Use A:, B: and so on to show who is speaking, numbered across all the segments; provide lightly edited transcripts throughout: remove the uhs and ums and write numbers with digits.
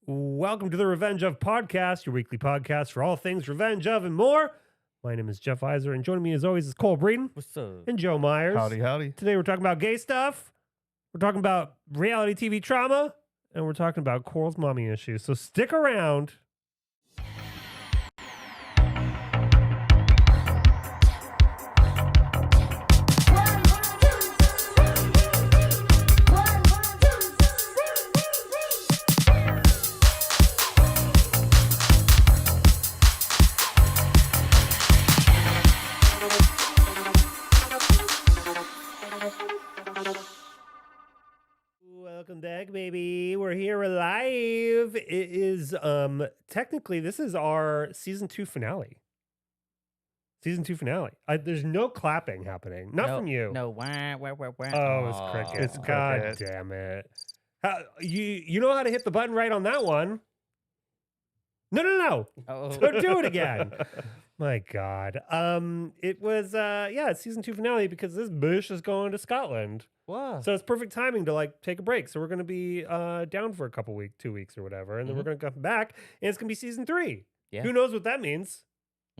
A: Welcome to the Revenge of Podcast, your weekly podcast for all things Revenge of and more. My name is Jeff Iser, and joining me as always is Cole Breeden
B: What's up?
A: and Joe Myers.
C: Howdy, howdy.
A: Today we're talking about gay stuff, we're talking about reality TV trauma, and we're talking about Coral's mommy issues. So stick around. Welcome back, baby. We're here live. It is technically this is our season 2 finale. Season 2 finale. There's no clapping happening. Not from you.
B: No, wah, wah, wah, wah.
A: Oh, it's crickets.
C: It's
A: God
C: cricket.
A: damn it. You know how to hit the button right on that one. No.
B: Oh.
A: Don't do it again. My God. It was it's season 2 finale because this bush is going to Scotland.
B: Wow.
A: So it's perfect timing to like take a break. So we're going to be down for a couple weeks, 2 weeks or whatever. And then we're going to come back and it's going to be season 3.
B: Yeah.
A: Who knows what that means?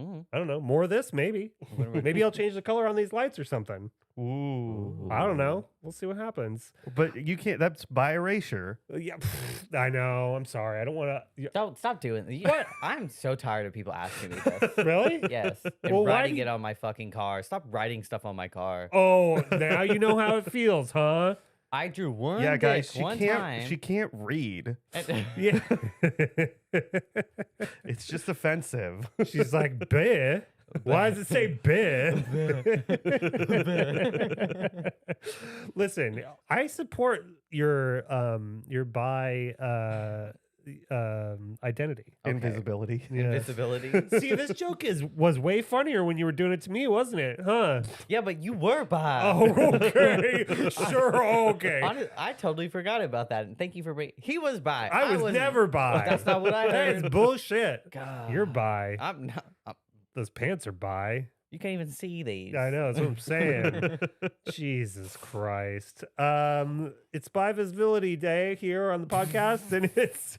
B: Mhm.
A: I don't know. More of this, maybe. Maybe I'll change the color on these lights or something.
C: Ooh.
A: I don't know. We'll see what happens.
C: But you can't, that's by erasure.
A: Yeah, I know. I'm sorry. I don't want to.
B: Don't stop doing that. What? I'm so tired of people asking me this.
A: Really?
B: Yes. And
A: Well, why
B: writing
A: do you-
B: it on my fucking car. Stop writing stuff on my car.
A: Oh, now you know how it feels, huh?
B: I drew one
C: Yeah, guys,
B: dick one time.
C: she can't read.
A: Yeah.
C: It's just offensive.
A: She's like, bear? Why does it say bear? Listen, I support your bi identity.
B: Okay.
C: Invisibility.
A: Yeah.
B: Invisibility.
A: See, this joke was way funnier when you were doing it to me, wasn't it? Huh?
B: Yeah, but you were bi.
A: Oh, okay. Sure, okay.
B: I totally forgot about that. And thank you for bringing. He was bi.
A: I was
B: wasn't-
A: never bi.
B: That's not what I
A: That is
B: heard.
A: bullshit.
B: God.
A: You're bi.
B: I'm not.
A: Those pants are bi.
B: You can't even see these.
A: I know, that's what I'm saying. Jesus Christ. It's Bi Visibility Day here on the podcast, and it's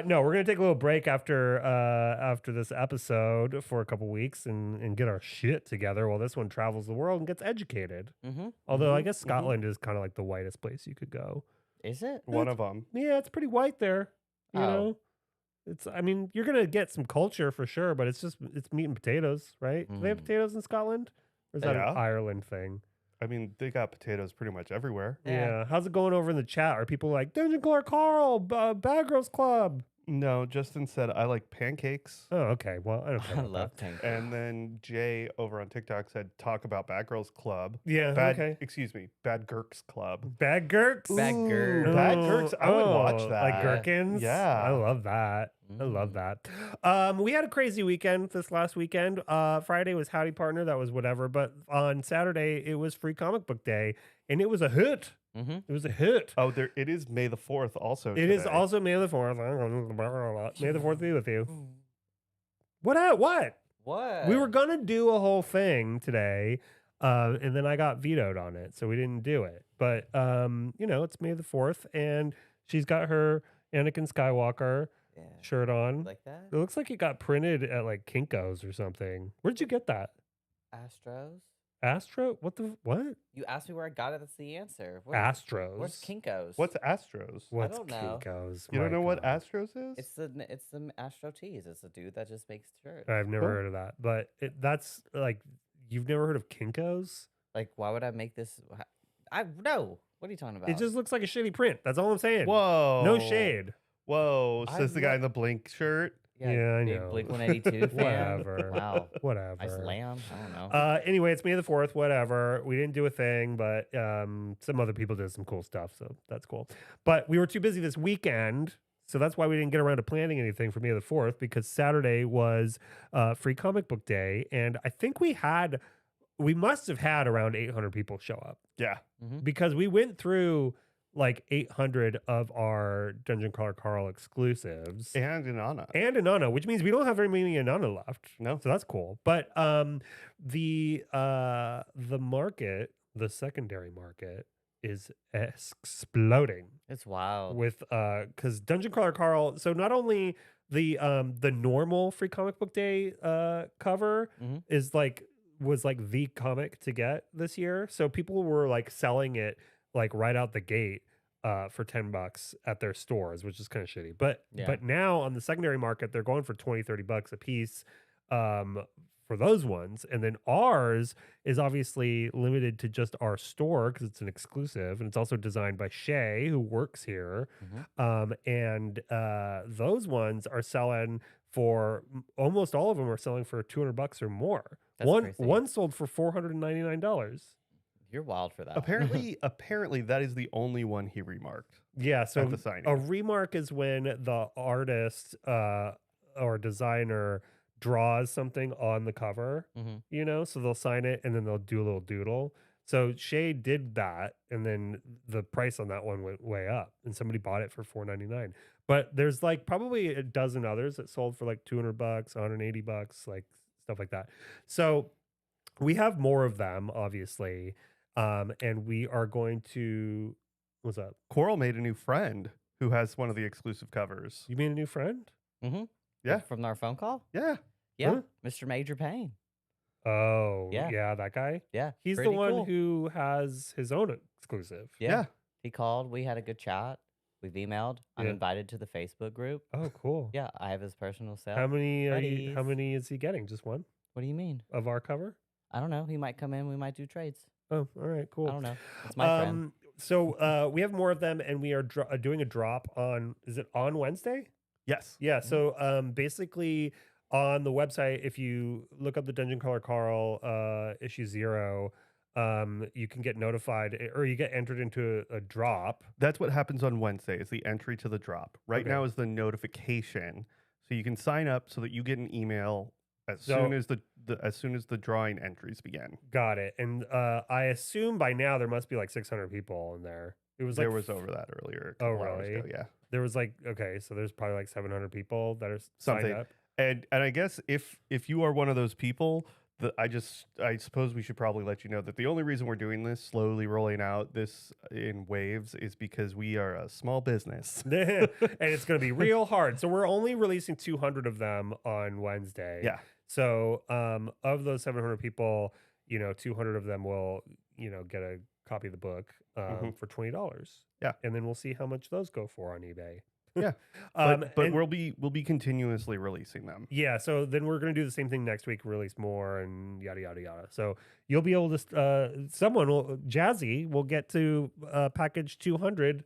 A: no, we're gonna take a little break after this episode for a couple weeks and get our shit together while this one travels the world and gets educated.
B: Mm-hmm.
A: Although I guess Scotland is kind of like the whitest place you could go.
B: Is it?
C: One of them.
A: Yeah, it's pretty white there. You
B: Oh.
A: know? I mean, you're gonna get some culture for sure, but it's meat and potatoes, right? Do they have
B: Mm.
A: potatoes in Scotland? Or is that
C: Yeah.
A: an Ireland thing?
C: I mean, they got potatoes pretty much everywhere.
A: Yeah. How's it going over in the chat? Are people like Dungeon Crawler Carl, Bad Girls Club?
C: No, Justin said, I like pancakes.
A: Oh, okay. Well, I don't care
B: I
A: about
B: love
A: that.
B: tank.
C: And then Jay over on TikTok said, talk about Bad Girls Club.
A: Yeah.
C: Bad Gurks Club.
A: Bad Gurks.
B: Bad
C: Ooh,
B: Gurks.
C: Bad Gurks. I would watch
A: Oh,
C: that.
A: Like gherkins.
C: Yeah.
A: I love that. I love that. We had a crazy weekend this last weekend. Friday was Howdy Partner. That was whatever. But on Saturday, it was Free Comic Book Day. And it was a hit.
B: Mm-hmm.
A: It was a hit.
C: Oh, it is May the 4th also.
A: It is
C: today.
A: also May the 4th. May the 4th be with you. What?
B: What?
A: We were going to do a whole thing today. And then I got vetoed on it. So we didn't do it. But, it's May the 4th. And she's got her Anakin Skywalker
B: Yeah.
A: shirt on.
B: Like that?
A: It looks like it got printed at like Kinko's or something. Where'd you get that?
B: Astros?
A: Astro? What?
B: You asked me where I got it. That's the answer.
A: Astros.
B: Where's Kinko's?
C: What's Astros?
A: What's
B: don't know.
A: Kinko's?
C: You don't
A: My
C: know what
A: God.
C: Astros is?
B: It's the Astro Tees. It's a dude that just makes shirts.
A: I've never
C: Cool.
A: heard of that. But that's like, you've never heard of Kinko's?
B: Like, why would I make this? No. What are you talking about?
A: It just looks like a shitty print. That's all I'm saying.
C: Whoa.
A: No shade.
C: Whoa.
B: I
C: Says the guy
B: lo-
C: in the Blink shirt.
A: Yeah, I
B: big
A: know.
B: Blink 182 fan.
A: Whatever.
B: Wow.
A: Whatever.
B: I slam. I don't know.
A: Anyway, it's May the 4th, whatever. We didn't do a thing, but some other people did some cool stuff, so that's cool. But we were too busy this weekend, so that's why we didn't get around to planning anything for May the 4th, because Saturday was Free Comic Book Day, and I think we must have had around 800 people show up,
C: Yeah.
A: because we went through like 800 of our Dungeon Crawler Carl exclusives.
C: And Inanna.
A: And Inanna, which means we don't have very many Inanna left.
C: No.
A: So that's cool. But the market, the secondary market, is exploding
B: It's wild.
A: with because Dungeon Crawler Carl. So not only the normal Free Comic Book Day cover
B: Mhm.
A: is like was like the comic to get this year. So people were like selling it like right out the gate for $10 at their stores, which is kind of shitty.
B: Yeah.
A: But now on the secondary market, they're going for 20-30 bucks a piece for those ones. And then ours is obviously limited to just our store because it's an exclusive, and it's also designed by Shay, who works here.
B: Mhm.
A: And those ones are selling for almost all of them are selling for 200 bucks or more.
B: That's crazy.
A: One sold for $499.
B: You're wild for that.
C: Apparently, that is the only one he remarked
A: Yeah, so
C: at the signing.
A: a remark is when the artist or designer draws something on the cover,
B: Mhm.
A: you know, so they'll sign it and then they'll do a little doodle. So Shay did that, and then the price on that one went way up, and somebody bought it for $499. But there's like probably a dozen others that sold for like 200 bucks, 180 bucks, like stuff like that. So we have more of them, obviously, and we are going to. What's up?
C: Coral made a new friend who has one of the exclusive covers.
A: You mean a new friend?
B: Mhm.
C: Yeah.
B: From our phone call?
C: Yeah.
B: Yeah.
A: Huh?
B: Mr. Major Payne.
A: Oh,
B: Yeah.
A: yeah, that guy.
B: Yeah.
A: He's the
B: pretty
A: one
B: cool.
A: who has his own exclusive.
C: Yeah.
B: He called. We had a good chat. We've emailed. I'm
A: Yeah.
B: invited to the Facebook group.
A: Oh, cool.
B: Yeah, I have his personal cell.
A: How many are you? How
B: buddies.
A: many is he getting? Just one
B: What do you mean?
A: of our cover?
B: I don't know. He might come in. We might do trades.
A: Oh, all right, cool.
B: I don't know. It's my friend.
A: So we have more of them, and we are doing a drop on. Is it on Wednesday?
C: Yes.
A: Yeah. So basically on the website, if you look up the Dungeon Crawler Carl issue 0, you can get notified or you get entered into a drop.
C: That's what happens on Wednesday is the entry to the drop. Right
A: Okay.
C: now is the notification. So you can sign up so that you get an email as
A: So-
C: soon as the drawing entries begin.
A: Got it. And I assume by now there must be like 600 people in there. It was like
C: There was over that earlier. A
A: Oh,
C: couple hours ago,
A: really?
C: yeah.
A: there was like okay, so there's probably like 700 people that are
C: Something.
A: signed up.
C: And I guess if you are one of those people, I suppose we should probably let you know that the only reason we're doing this, slowly rolling out this in waves, is because we are a small business.
A: And it's going to be real hard. So we're only releasing 200 of them on Wednesday.
C: Yeah.
A: So of those 700 people, 200 of them will, get a copy of the book for $20.
C: Yeah.
A: And then we'll see how much those go for on eBay.
C: Yeah. But
A: and-
C: we'll be continuously releasing them.
A: Yeah, so then we're going to do the same thing next week, release more and yada, yada, yada. So you'll be able to, Jazzy will get to package 200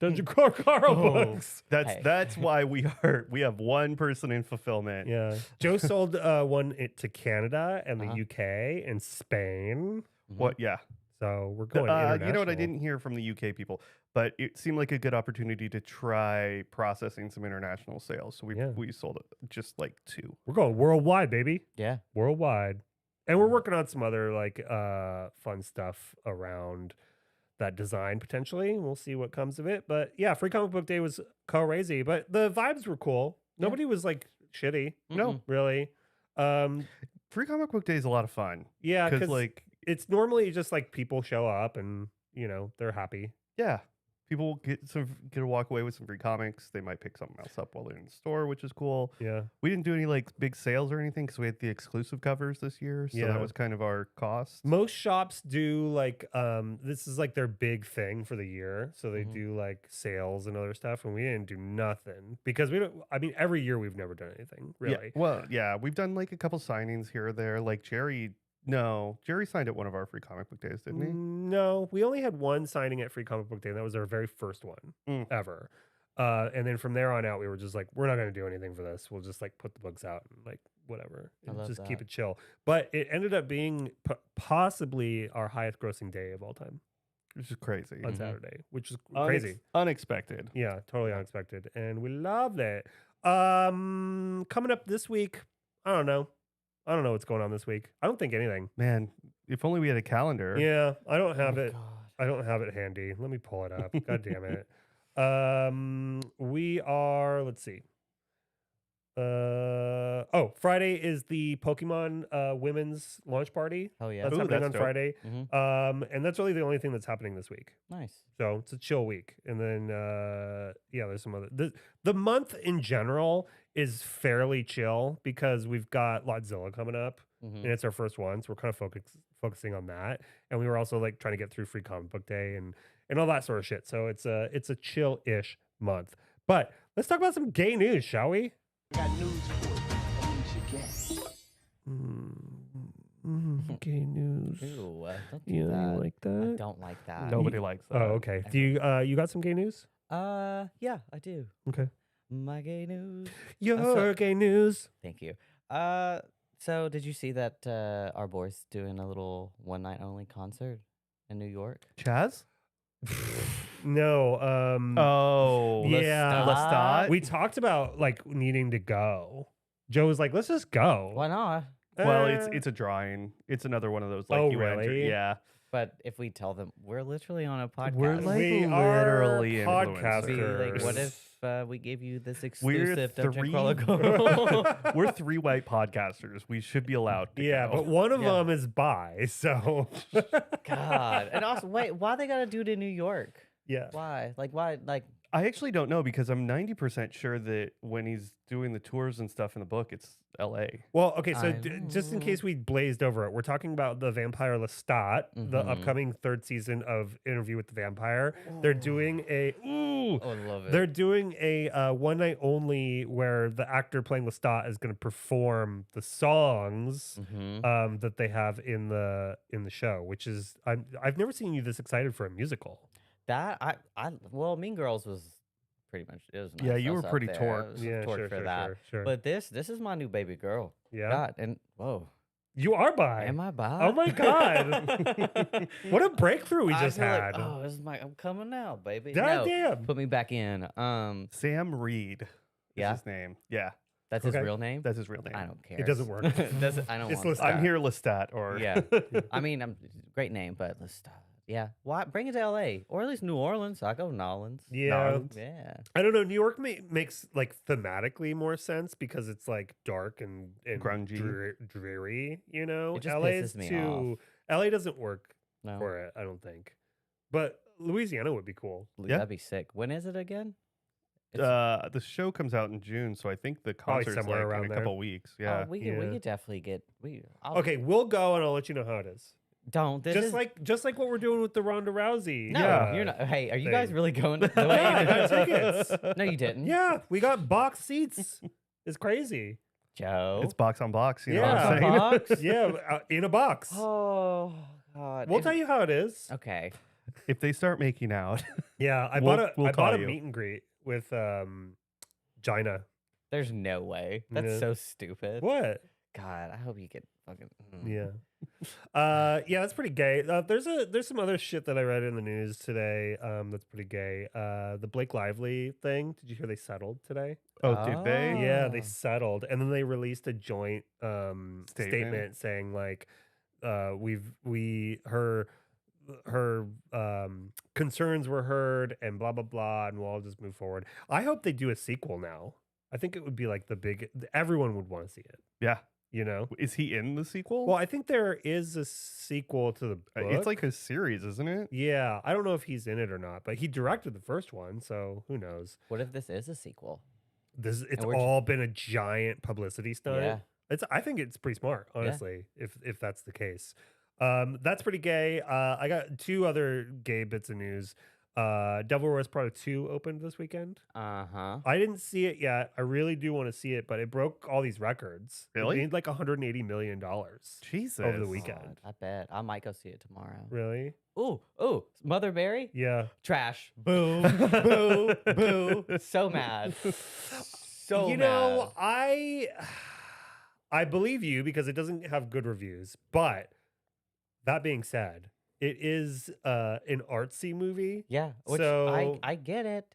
A: Dungeon Crawler Carl books.
C: That's why we have one person in fulfillment.
A: Yeah. Joe sold one to Canada and the
B: Uh-huh.
A: UK and Spain.
C: What? Yeah.
A: So we're going international.
C: You know what? I didn't hear from the UK people, but it seemed like a good opportunity to try processing some international sales. So we sold just like 2.
A: We're going worldwide, baby.
B: Yeah.
A: Worldwide. And we're working on some other like fun stuff around that design potentially. We'll see what comes of it. But yeah, Free Comic Book Day was crazy, but the vibes were cool.
B: Yeah.
A: Nobody was like shitty.
C: No.
A: Really.
C: Free Comic Book Day is a lot of fun.
A: Yeah,
C: Because
A: because
C: like,
A: it's normally just like people show up and they're happy.
C: yeah, people get to walk away with some free comics. They might pick something else up while they're in the store, which is cool.
A: Yeah.
C: We didn't do any like big sales or anything because we had the exclusive covers this year. So
A: Yeah.
C: that was kind of our cost.
A: Most shops do like this is like their big thing for the year. So they
B: Mhm.
A: do like sales and other stuff, and we didn't do nothing because every year we've never done anything, really.
C: Yeah. Well, yeah, we've done like a couple signings here or there. Like Jerry signed at one of our Free Comic Book Days, didn't he?
A: No, we only had one signing at Free Comic Book Day, and that was our very first one ever. And then from there on out, we were just like, we're not going to do anything for this. We'll just like put the books out and like whatever,
B: I
A: and
B: love
A: just keep
B: that.
A: it chill. But it ended up being possibly our highest grossing day of all time
C: Which is crazy.
A: on
B: Mhm.
A: Saturday, which is crazy.
C: Unexpected.
A: Yeah, totally unexpected, and we loved it. Coming up this week, I don't know what's going on this week. I don't think anything.
C: Man, if only we had a calendar.
A: Yeah, I don't have
B: Oh,
A: it.
B: God.
A: I don't have it handy. Let me pull it up. God damn it. We are, let's see. Friday is the Pokemon women's launch party.
B: Oh yeah.
A: That's
C: Ooh,
A: happening
C: that's
A: on
C: dope.
A: Friday.
B: Mhm.
A: And that's really the only thing that's happening this week.
B: Nice.
A: So it's a chill week. And then there's some other the month in general is fairly chill because we've got Lodzilla coming up and
B: Mhm.
A: it's our first one. So we're kind of focusing on that. And we were also like trying to get through Free Comic Book Day and all that sort of shit. So it's a chill-ish month. But let's talk about some gay news, shall we?
D: Got news for you. That means you're gay.
A: Gay news.
B: Ooh, don't do
A: You
B: that.
A: like
B: I
A: that?
B: don't like that.
C: Nobody likes that.
A: Oh, okay. Do you you got some gay news?
B: Yeah, I do.
A: Okay.
B: My gay news.
A: Your gay news.
B: Thank you. So did you see that our boy's doing a little one night only concert in New York?
C: Chaz?
A: No.
C: Oh,
A: yeah.
C: Lestat?
A: We talked about like needing to go. Joe was like, "Let's just go."
B: Why not?
C: Well,
A: Uh,
C: it's a drawing. It's another one of those like
A: Oh,
C: you enter.
A: really?
C: Yeah.
B: But if we tell them we're literally on a podcast,
C: We're like
A: we
C: literally
A: are
B: be
A: podcasters.
B: like, what if we gave you this
C: We're
B: exclusive Dungeon
C: three.
B: Chronicle?
C: We're three white podcasters. We should be allowed to
A: Yeah,
C: go.
A: but one of
B: Yeah.
A: them is bi, so
B: God. And also, wait, why they gotta do it in New York?
A: yeah.
B: Why? Why? Like,
C: I actually don't know because I'm 90% sure that when he's doing the tours and stuff in the book, it's L.A.
A: Well, okay, so
B: I
A: just in case we blazed over it, we're talking about the Vampire Lestat, the
B: Mhm.
A: upcoming third season of Interview with the Vampire. They're doing a
B: oh, I love it.
A: they're doing a one night only where the actor playing Lestat is going to perform the songs
B: Mhm.
A: that they have in the show, which is I've never seen you this excited for a musical.
B: That well, Mean Girls was pretty much it was
C: Yeah,
B: nice.
C: you
B: I
C: were
B: was up
C: pretty
B: there. I
C: torqued.
B: was
A: Yeah,
B: torqued
A: sure,
B: for
A: sure,
B: that.
A: sure.
B: But this is my new baby girl.
A: Yeah,
B: God, and whoa,
A: you are bi.
B: am I bi?
A: Oh my god! What a breakthrough we
B: I
A: just
B: feel like,
A: had!
B: oh, this is I'm coming out, baby.
A: God
B: No,
A: damn!
B: put me back in.
C: Sam Reed is
B: Yeah?
C: his name. Yeah,
B: That's
A: Okay.
B: his real name.
C: that's his real name.
B: I don't care.
A: It doesn't work.
B: I don't
A: It's
B: want.
A: Lestat.
C: I'm here, Lestat, or
B: Yeah. I mean, great name, but let's stop. Yeah. Why bring it to L.A. or at least New Orleans? I go Nolans.
A: Yeah,
C: Nolans.
B: Yeah.
A: I don't know. New York makes like thematically more sense because it's like dark and
C: Grungy.
A: dreary. You know,
B: It just
A: LA is
B: pisses me
A: too. LA doesn't work
B: No.
A: for it. I don't think. But Louisiana would be cool.
C: Yeah.
B: That'd be sick. When is it again?
C: the show comes out in June, so I think the
A: Probably
C: concert's
A: somewhere
C: like
A: around
C: in a
A: there.
C: couple weeks.
B: Oh,
C: Yeah.
B: we
A: Yeah.
B: could definitely get. I'll,
A: Okay, we'll go and I'll let you know how it is.
B: Don't. This
A: Just
B: is,
A: like what we're doing with the Ronda Rousey.
B: No, you're not. Hey, are you guys
A: thing.
B: really going the way
A: Yeah, I
B: you
A: got tickets.
B: No, you didn't.
A: Yeah, we got box seats. It's crazy.
B: Joe.
C: It's box on box. You know what
A: Yeah.
C: I'm saying?
B: Box?
A: Yeah, in a box.
B: Oh God.
A: We'll tell you how it is.
B: Okay.
C: If they start making out,
A: Yeah, I
C: We'll-
A: bought
C: we'll
A: I bought
C: call
A: a
C: you.
A: meet and greet with Gina.
B: There's no way. That's
A: Yeah.
B: so stupid.
A: What?
B: God, I hope you get fucking.
A: Yeah. Yeah, that's pretty gay. There's some other shit that I read in the news today. That's pretty gay. The Blake Lively thing. Did you hear they settled today?
C: oh, did they?
A: Yeah, they
B: Ah.
A: settled, and then they released a joint statement saying like, her concerns were heard and blah blah blah, and we'll all just move forward. I hope they do a sequel now. I think it would be like everyone would want to see it.
C: Yeah.
A: You know.
C: Is he in the sequel?
A: Well, I think there is a sequel to the book.
C: It's like a series, isn't it?
A: Yeah, I don't know if he's in it or not, but he directed the first one, so who knows?
B: What if this is a sequel?
A: It's
B: we're
A: all been a giant publicity stunt.
B: Yeah.
A: I think it's pretty smart, honestly, if that's the case. That's pretty gay. I got two other gay bits of news. Devil Wears Prada 2 opened this weekend.
B: Uh-huh.
A: I didn't see it yet. I really do want to see it, but it broke all these records.
C: Really?
A: It made like $180 million.
C: Jesus.
A: Over the weekend.
B: God, I bet. I might go see it tomorrow.
A: Really?
B: Ooh, Mother Mary?
A: Yeah.
B: Trash. Boo. Boo. Boo. So mad. So
A: You know, I believe you because it doesn't have good reviews. But that being said, it is an artsy movie.
B: Yeah. Which
A: So-
B: I get it.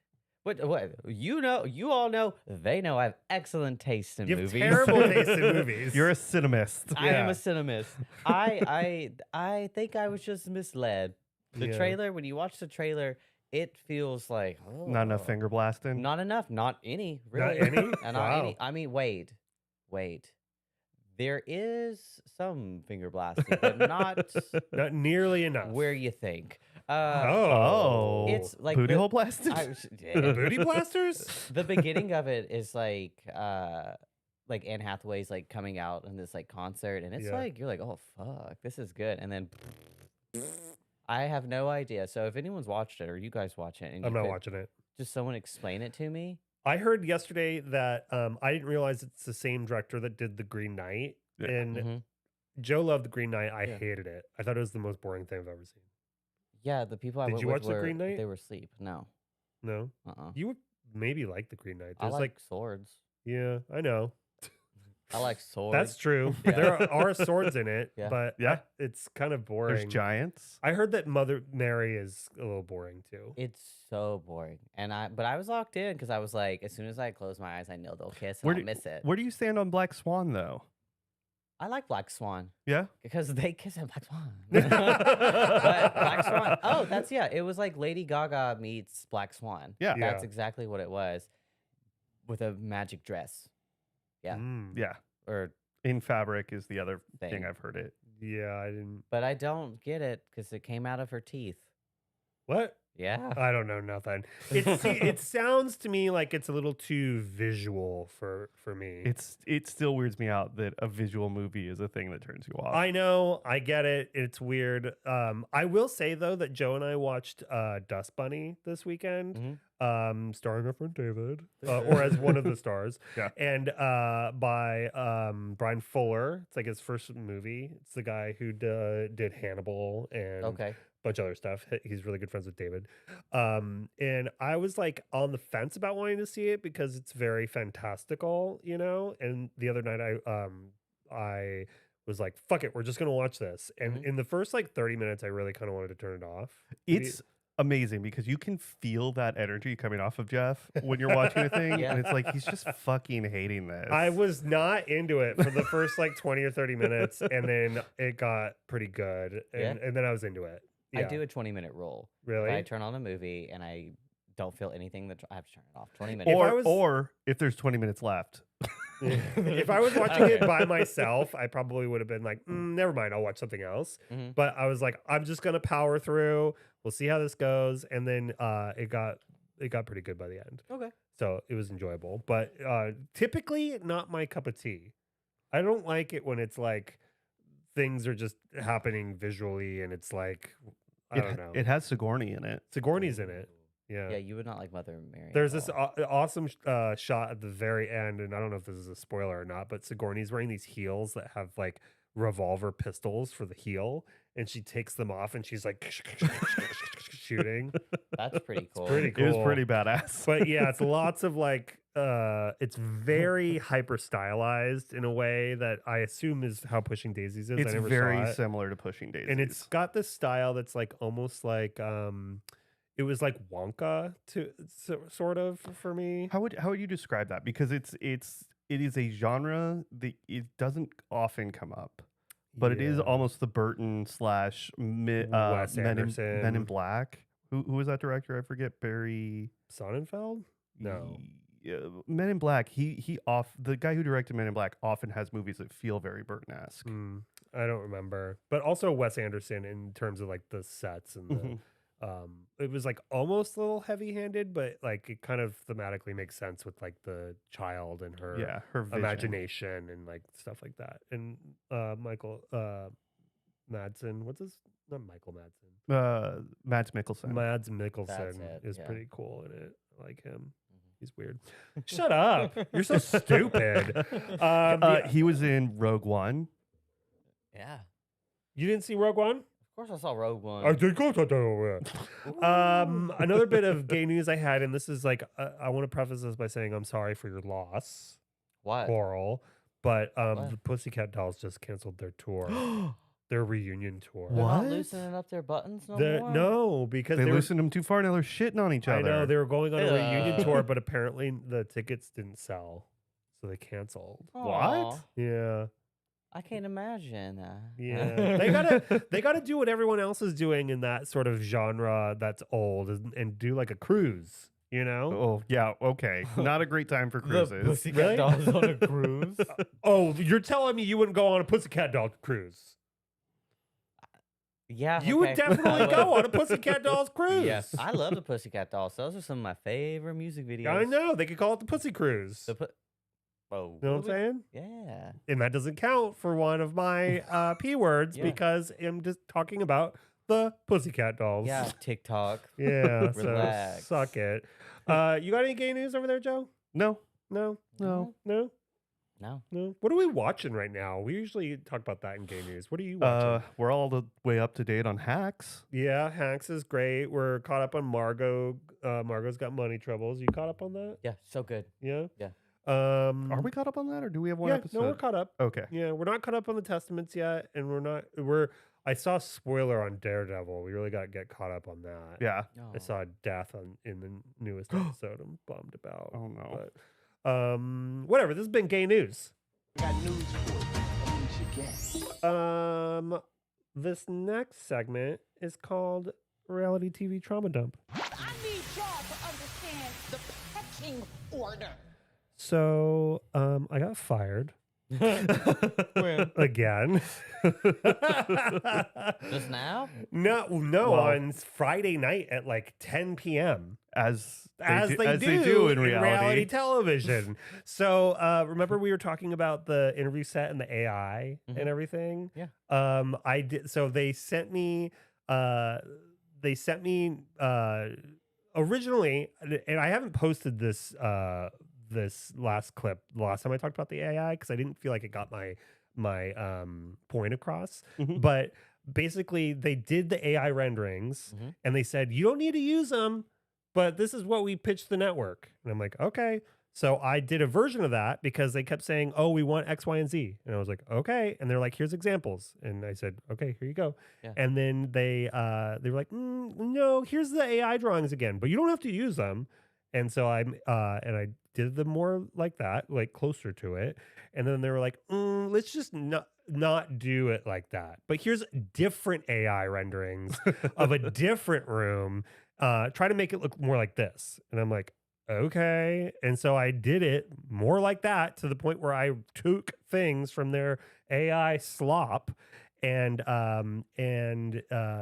B: What you all know, they know I have excellent taste in
A: You have
B: movies.
A: terrible taste in movies.
C: You're a cinemist.
B: I am
A: Yeah.
B: a cinemist. I think I was just misled. The
A: Yeah.
B: trailer, when you watch the trailer, it feels like
C: Not enough
B: oh,
C: finger blasting.
B: not enough, not any,
A: Not
B: really,
A: any?
B: and not
A: Wow.
B: any. I mean, wait. There is some finger blasting, but not
A: Not nearly enough.
B: where you think.
A: Oh.
B: It's like
C: booty
B: the-
C: hole blasting.
A: Booty blasters?
B: The beginning of it is like Anne Hathaway's like coming out in this like concert, and it's
A: Yeah.
B: like you're like, oh fuck, this is good, and then I have no idea. So if anyone's watched it or you guys watch it, and
A: I'm
B: you
A: not
B: could
A: watching it.
B: just someone explain it to me.
A: I heard yesterday that I didn't realize it's the same director that did The Green Knight.
C: Yeah.
A: And
B: Mhm.
A: Joe loved The Green Knight. I
B: Yeah.
A: hated it. I thought it was the most boring thing I've ever seen.
B: Yeah, the people I
A: Did
B: went
A: you
B: with
A: watch The
B: were
A: Green Knight?
B: they were asleep. No,
A: No?
B: uh-uh.
A: You would maybe like The Green Knight.
B: I
A: There's
B: like swords.
A: yeah, I know.
B: I like swords.
A: That's true.
B: Yeah.
A: There are swords in it,
B: Yeah.
A: but
C: Yeah.
A: it's kind of boring.
C: There's giants.
A: I heard that Mother Mary is a little boring too.
B: It's so boring, but I was locked in because I was like, as soon as I close my eyes, I know they'll kiss and
C: Where
B: I'll
C: do-
B: miss it.
C: Where do you stand on Black Swan though?
B: I like Black Swan
C: Yeah.
B: because they kiss in Black Swan. But Black Swan. Oh, that's yeah. It was like Lady Gaga meets Black Swan.
C: Yeah.
B: That's
A: Yeah.
B: exactly what it was, with a magic dress. Yeah.
A: Mm.
C: Yeah.
B: Or
C: In Fabric is the other thing
B: Thing.
C: I've heard it.
A: Yeah, I didn't.
B: but I don't get it because it came out of her teeth.
A: What?
B: Yeah.
A: I don't know nothing. It sounds to me like it's a little too visual for me.
C: It still weirds me out that a visual movie is a thing that turns you off.
A: I know, I get it. It's weird. I will say though that Joe and I watched Dust Bunny this weekend, starring our friend David, or as one of the stars.
C: Yeah.
A: And by Brian Fuller. It's like his first movie. It's the guy who did Hannibal and
B: Okay.
A: bunch of other stuff. He's really good friends with David. And I was like on the fence about wanting to see it because it's very fantastical, you know? And the other night I was like, fuck it, we're just gonna watch this. And in the first like 30 minutes, I really kind of wanted to turn it off.
C: It's amazing because you can feel that energy coming off of Jeff when you're watching a thing.
B: Yeah.
C: And it's like he's just fucking hating this.
A: I was not into it for the first like 20 or 30 minutes, and then it got pretty good. And then I was into it.
B: I
A: Yeah.
B: do a 20-minute rule.
A: Really?
B: If I turn on a movie and I don't feel anything, that I have to turn it off. 20 minutes.
C: or if there's 20 minutes left.
A: If I was watching it by myself, I probably would have been like, never mind, I'll watch something else.
B: Mhm.
A: But I was like, I'm just gonna power through. We'll see how this goes. And then it got pretty good by the end.
B: Okay.
A: So it was enjoyable. But typically not my cup of tea. I don't like it when it's like things are just happening visually and it's like I don't know.
C: It has Sigourney in it.
A: Sigourney's in it. Yeah.
B: Yeah, you would not like Mother Mary.
A: There's
B: at
A: this
B: all.
A: awesome shot at the very end, and I don't know if this is a spoiler or not, but Sigourney's wearing these heels that have like revolver pistols for the heel, and she takes them off and she's like shooting.
B: That's pretty cool.
A: Pretty cool.
C: It was pretty badass.
A: But yeah, it's lots of like it's very hyper stylized in a way that I assume is how Pushing Daisies is.
C: It's
A: I never
C: very
A: saw it.
C: similar to Pushing Daisies.
A: And it's got this style that's like almost like it was like Wonka to sort of for me.
C: How would you describe that? Because it is a genre that it doesn't often come up, but it is
A: Yeah.
C: almost the Burton /
A: Wes
C: Men
A: Anderson.
C: in Black. Who was that director? I forget. Barry
A: Sonnenfeld? No.
C: Men in Black. The guy who directed Men in Black often has movies that feel very Burton-esque.
A: I don't remember. But also Wes Anderson in terms of like the sets and the it was like almost a little heavy-handed, but like it kind of thematically makes sense with like the child and her
C: Her vision.
A: imagination and like stuff like that. And Michael Madsen, what's his not Michael Madsen.
C: Mads Mikkelsen.
A: Mads
B: That's
A: Mikkelsen
B: it,
A: is
B: yeah.
A: pretty cool in it. I like him. He's weird. Shut up. You're so stupid.
C: He was in Rogue One.
B: Yeah.
A: You didn't see Rogue One?
B: Of course I saw Rogue One.
A: I did go to that. Another bit of gay news I had, and this is like, I want to preface this by saying I'm sorry for your loss,
B: What?
A: Coral. But
B: What?
A: the Pussycat Dolls just canceled their tour, their reunion tour.
B: They're not
C: What?
B: loosening up their buttons no
A: The-
B: more?
A: no, because
C: They
A: they were,
C: loosened them too far. Now they're shitting on each
A: I
C: other.
A: know they were going on a reunion
B: Ugh.
A: tour, but apparently the tickets didn't sell, so they canceled.
B: Aw.
C: What?
A: Yeah.
B: I can't imagine.
A: Yeah, they gotta do what everyone else is doing in that sort of genre that's old and do like a cruise. You know?
C: Oh, yeah, okay. Not a great time for cruises.
B: The Pussycat
A: Really?
B: Dolls on a cruise.
A: Oh, you're telling me you wouldn't go on a Pussycat Doll cruise?
B: Yeah,
A: You would
B: okay.
A: definitely go on a Pussycat Dolls cruise.
B: Yes, I love the Pussycat Dolls. Those are some of my favorite music videos.
A: I know. They could call it the Pussy Cruise.
B: Whoa.
A: You know what I'm saying?
B: Yeah.
A: And that doesn't count for one of my P words
B: Yeah.
A: because I'm just talking about the Pussycat Dolls.
B: Yeah, TikTok.
A: Yeah. So
B: Relax.
A: suck it. You got any gay news over there, Joe?
C: No.
A: No.
C: No.
A: No.
B: No.
A: No. What are we watching right now? We usually talk about that in gay news. What are you watching?
C: We're all the way up to date on Hacks.
A: Yeah, Hacks is great. We're caught up on Margot. Margot's got money troubles. You caught up on that?
B: Yeah, so good.
A: Yeah.
B: Yeah.
A: Are
C: Are we caught up on that, or do we have one
A: Yeah.
C: episode?
A: No, we're caught up.
C: Okay.
A: Yeah, we're not caught up on the Testaments yet, and I saw a spoiler on Daredevil. We really got to get caught up on that.
C: Yeah.
A: I saw a death in the newest episode. I'm bummed about.
C: Oh no.
A: But whatever. This has been gay news.
D: Got news for you. That means you get.
A: This next segment is called Reality TV Trauma Dump.
E: I need y'all to understand the pecking order.
A: So, I got fired
B: When?
A: again.
B: Just now?
A: No,
C: Well-
A: on Friday night at like 10 p.m.
C: As
A: As they
C: do in
A: reality
C: reality.
A: television. So remember we were talking about the interview set and the AI
B: Mhm.
A: and everything.
B: Yeah.
A: I did. So they sent me. Originally, and I haven't posted this this last clip the last time I talked about the AI because I didn't feel like it got my point across.
C: Mhm.
A: But basically, they did the AI renderings
B: Mhm.
A: and they said you don't need to use them, but this is what we pitched the network. And I'm like, okay. So I did a version of that because they kept saying, oh, we want X, Y, and Z. And I was like, okay. And they're like, here's examples. And I said, okay, here you go.
B: Yeah.
A: And then they were like, no, here's the AI drawings again, but you don't have to use them. And so I did them more like that, like closer to it. And then they were like, let's just not do it like that. But here's different AI renderings of a different room. Try to make it look more like this. And I'm like, okay. And so I did it more like that to the point where I took things from their AI slop and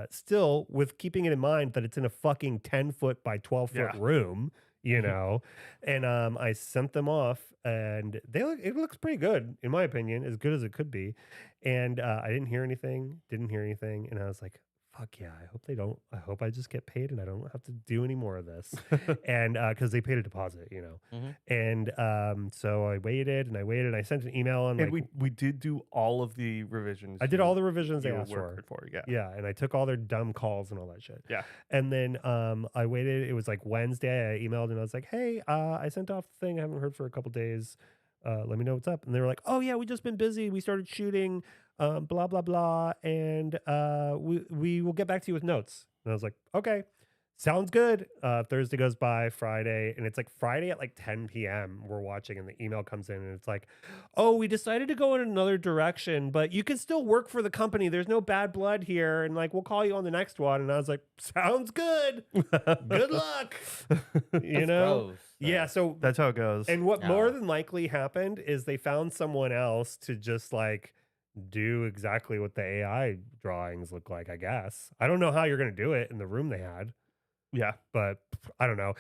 A: still with keeping it in mind that it's in a fucking 10-foot by 12-foot
C: Yeah.
A: room, you know. And I sent them off and it looks pretty good in my opinion, as good as it could be. And I didn't hear anything, and I was like, fuck yeah, I hope I just get paid and I don't have to do any more of this. And because they paid a deposit, you know.
B: Mhm.
A: And so I waited and I sent an email and
C: And
A: like,
C: we did do all of the revisions.
A: I did all the revisions they
C: you
A: asked
C: worked
A: for.
C: for. Yeah.
A: Yeah, and I took all their dumb calls and all that shit.
C: Yeah.
A: And then I waited. It was like Wednesday. I emailed and I was like, hey, I sent off the thing. I haven't heard for a couple days. Let me know what's up. And they were like, oh yeah, we just been busy. We started shooting, blah blah blah, and we will get back to you with notes. And I was like, okay, sounds good. Thursday goes by, Friday, and it's like Friday at like 10 p.m. We're watching, and the email comes in, and it's like, oh, we decided to go in another direction, but you can still work for the company. There's no bad blood here, and like we'll call you on the next one. And I was like, sounds good. Good luck. You know.
B: Gross.
A: Yeah. So
C: That's how it goes.
A: and what more
B: No.
A: than likely happened is they found someone else to just like do exactly what the AI drawings look like, I guess. I don't know how you're going to do it in the room they had,
C: yeah.
A: but I don't know.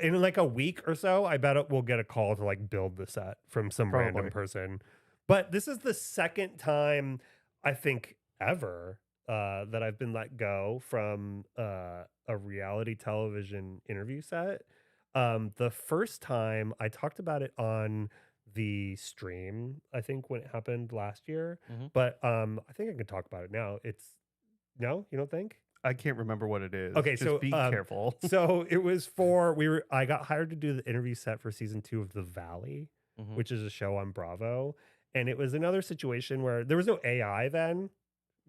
A: In like a week or so, I bet we'll get a call to like build the set from some random
C: Probably.
A: person. But this is the second time I think ever that I've been let go from a reality television interview set. The first time I talked about it on the stream, I think when it happened last year,
B: Mhm.
A: but I think I can talk about it now. No, you don't think?
C: I can't remember what it is.
A: Okay,
C: Just
A: so,
C: be careful.
A: So it was I got hired to do the interview set for season 2 of The Valley,
B: Mhm.
A: which is a show on Bravo. And it was another situation where there was no AI then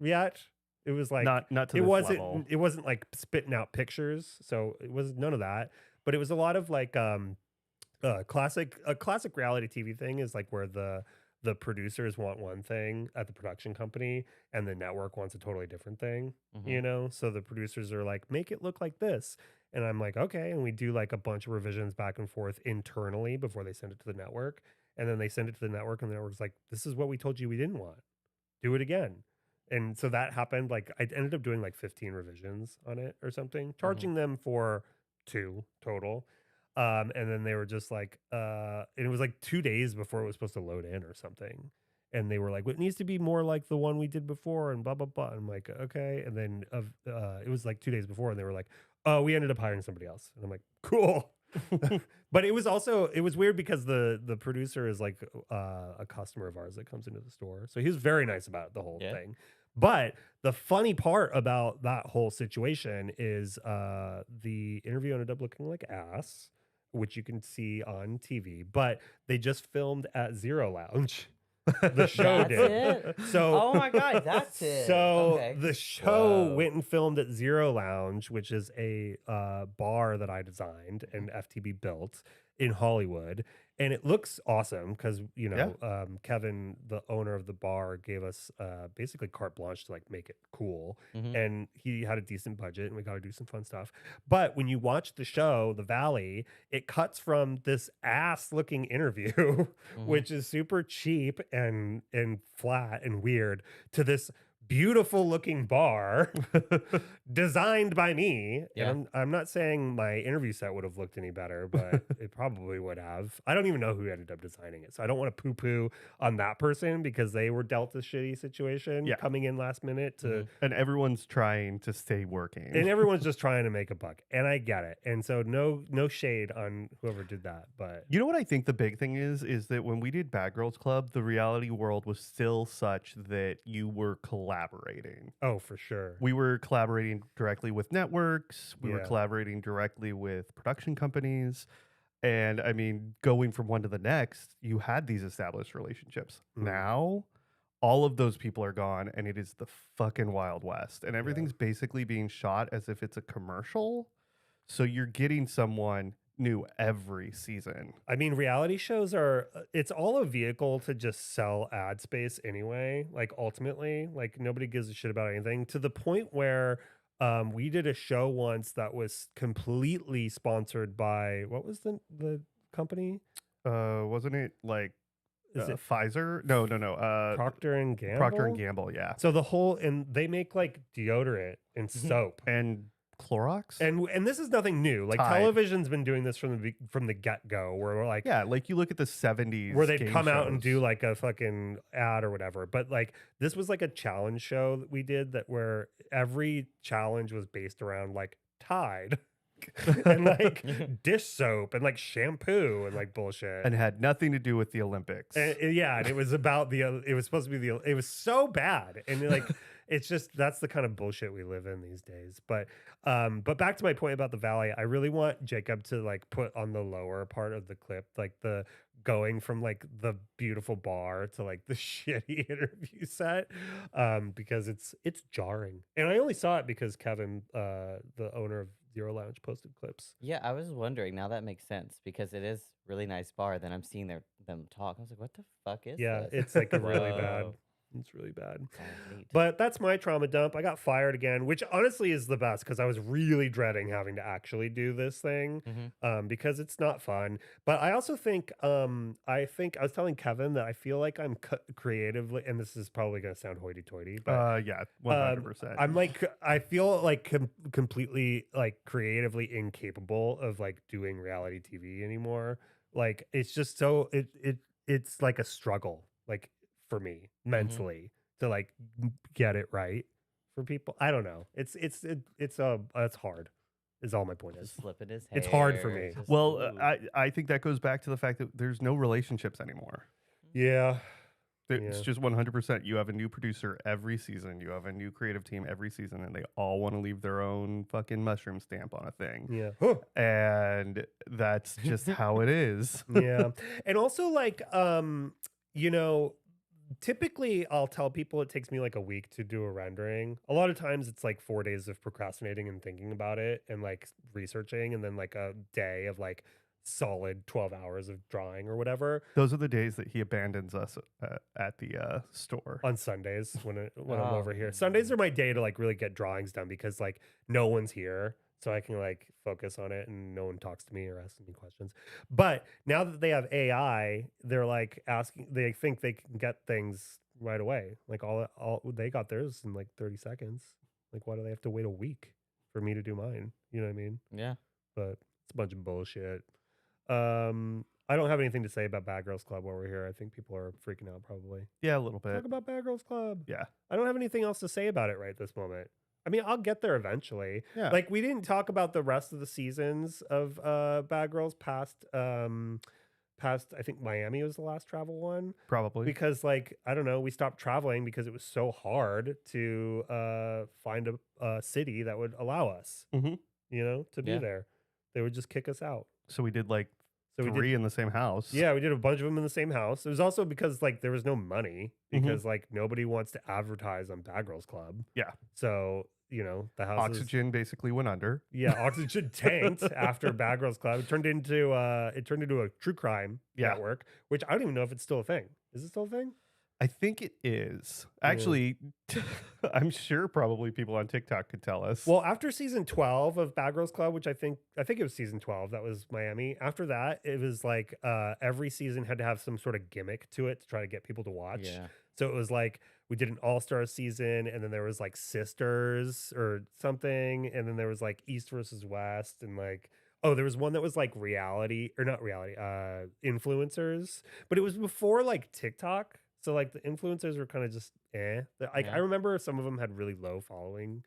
A: yet. It was like
C: not to
A: it
C: this
A: wasn't
C: level.
A: it wasn't like spitting out pictures, so it was none of that. But it was a lot of like a classic reality TV thing is like where the the producers want one thing at the production company and the network wants a totally different thing,
B: Mhm.
A: So the producers are like, make it look like this. And I'm like, okay. And we do like a bunch of revisions back and forth internally before they send it to the network. And then they send it to the network, and the network's like, this is what we told you we didn't want. Do it again. And so that happened. Like, I ended up doing like 15 revisions on it or something, charging them for 2 total. And then they were just like, and it was like 2 days before it was supposed to load in or something. And they were like, well, it needs to be more like the one we did before, and blah, blah, blah. And I'm like, okay. And then it was like 2 days before, and they were like, oh, we ended up hiring somebody else. And I'm like, cool. But it was weird because the producer is like a customer of ours that comes into the store. So he was very nice about the whole
B: Yeah.
A: thing. But the funny part about that whole situation is the interview ended up looking like ass, which you can see on TV, but they just filmed at Zero Lounge. The show
B: That's
A: did.
B: it?
A: So
B: Oh my God, that's it.
A: So
B: Okay.
A: the show
B: Whoa.
A: went and filmed at Zero Lounge, which is a bar that I designed and FTB built in Hollywood. And it looks awesome because, Kevin, the owner of the bar, gave us basically carte blanche to like make it cool.
B: Mhm.
A: And he had a decent budget and we got to do some fun stuff. But when you watch the show, The Valley, it cuts from this ass looking interview, which is super cheap and flat and weird, to this beautiful looking bar designed by me.
B: Yeah.
A: And I'm not saying my interview set would have looked any better, but it probably would have. I don't even know who ended up designing it. So I don't want to poo poo on that person because they were dealt a shitty situation
C: Yeah.
A: coming in last minute to
C: And everyone's trying to stay working.
A: and everyone's just trying to make a buck. And I get it. And so no shade on whoever did that. But
C: You know what I think the big thing is that when we did Bad Girls Club, the reality world was still such that you were collaborating.
A: oh, for sure.
C: We were collaborating directly with networks. We were
A: Yeah.
C: collaborating directly with production companies. And I mean, going from one to the next, you had these established relationships.
A: Mm.
C: Now, all of those people are gone, and it is the fucking Wild West. And everything's basically being shot as if it's a commercial. So you're getting someone new every season.
A: I mean, reality shows are, it's all a vehicle to just sell ad space anyway. Like, ultimately, like, nobody gives a shit about anything to the point where we did a show once that was completely sponsored by, what was the company?
C: Wasn't it like
A: Is it
C: Pfizer? No.
A: Procter and Gamble?
C: Procter and Gamble, yeah.
A: So and they make like deodorant and soap.
C: And Clorox?
A: And this is nothing new. Like,
C: Tide.
A: television's been doing this from the get go, where we're like,
C: Yeah, like you look at the 70s
A: where they'd
C: game
A: come out and
C: shows.
A: do like a fucking ad or whatever. But like, this was like a challenge show that we did that where every challenge was based around like Tide and like dish soap and like shampoo and like bullshit.
C: and had nothing to do with the Olympics.
A: And it was about it was supposed to be it was so bad. And like, it's just, that's the kind of bullshit we live in these days. But back to my point about the Valley, I really want Jacob to like put on the lower part of the clip, like the going from like the beautiful bar to like the shitty interview set, because it's jarring. And I only saw it because Kevin, the owner of Zero Lounge, posted clips.
B: Yeah, I was wondering. Now that makes sense because it is really nice bar. Then I'm seeing them talk. I was like, what the fuck is
A: Yeah,
B: this?
A: it's like a really bad.
B: Whoa.
A: It's really bad.
B: Oh, neat.
A: But that's my trauma dump. I got fired again, which honestly is the best because I was really dreading having to actually do this thing, because it's not fun. But I also think I was telling Kevin that I feel like I'm creatively, and this is probably going to sound hoity-toity, but
C: yeah, 100%.
A: I'm like, I feel like completely like creatively incapable of like doing reality TV anymore. Like, it's just so it's like a struggle, like, for me mentally to like get it right for people. I don't know. It's hard. Is all my point is.
B: Just flipping his hair.
A: It's hard for me.
B: just-
C: well,
B: ooh.
C: I think that goes back to the fact that there's no relationships anymore.
A: Yeah.
C: It's
A: Yeah.
C: just 100%. You have a new producer every season. You have a new creative team every season, and they all want to leave their own fucking mushroom stamp on a thing.
A: Yeah.
C: And that's just how it is.
A: Yeah. And also, like, typically I'll tell people it takes me like a week to do a rendering. A lot of times it's like 4 days of procrastinating and thinking about it and like researching, and then like a day of like solid 12 hours of drawing or whatever
C: Those are the days that he abandons us at the store.
A: on Sundays when I'm
B: Oh,
A: over here. Sundays are my day to like really get drawings done because like no one's here. So I can like focus on it and no one talks to me or asks me questions. But now that they have AI, they're like they think they can get things right away. Like all they got theirs in like 30 seconds. Like why do they have to wait a week for me to do mine? You know what I mean?
B: Yeah.
A: But it's a bunch of bullshit. I don't have anything to say about Bad Girls Club while we're here. I think people are freaking out probably.
C: Yeah, a little bit.
A: Talk about Bad Girls Club.
C: Yeah.
A: I don't have anything else to say about it right this moment. I mean, I'll get there eventually.
C: Yeah.
A: Like we didn't talk about the rest of the seasons of Bad Girls past I think Miami was the last travel one.
C: Probably.
A: Because like, I don't know, we stopped traveling because it was so hard to find a city that would allow us,
C: Mhm.
A: you know, to be
B: Yeah.
A: there. They would just kick us out.
C: So we did like
A: So we did
C: 3 in the same house.
A: Yeah, we did a bunch of them in the same house. It was also because like there was no money
C: Mhm.
A: because like nobody wants to advertise on Bad Girls Club.
C: Yeah.
A: So, you know, the house
C: Oxygen basically went under.
A: yeah, Oxygen tanked after Bad Girls Club. It turned into a true crime
C: Yeah.
A: network, which I don't even know if it's still a thing. Is it still a thing?
C: I think it is.
A: Yeah.
C: Actually, I'm sure probably people on TikTok could tell us.
A: Well, after season 12 of Bad Girls Club, which I think it was season 12, that was Miami. After that, it was like every season had to have some sort of gimmick to it to try to get people to watch.
B: Yeah.
A: So it was like we did an all-star season, and then there was like sisters or something, and then there was like East versus West, and like there was one that was like reality or not reality, influencers, but it was before like TikTok. So like the influencers were kind of just Like
B: Yeah.
A: I remember some of them had really low following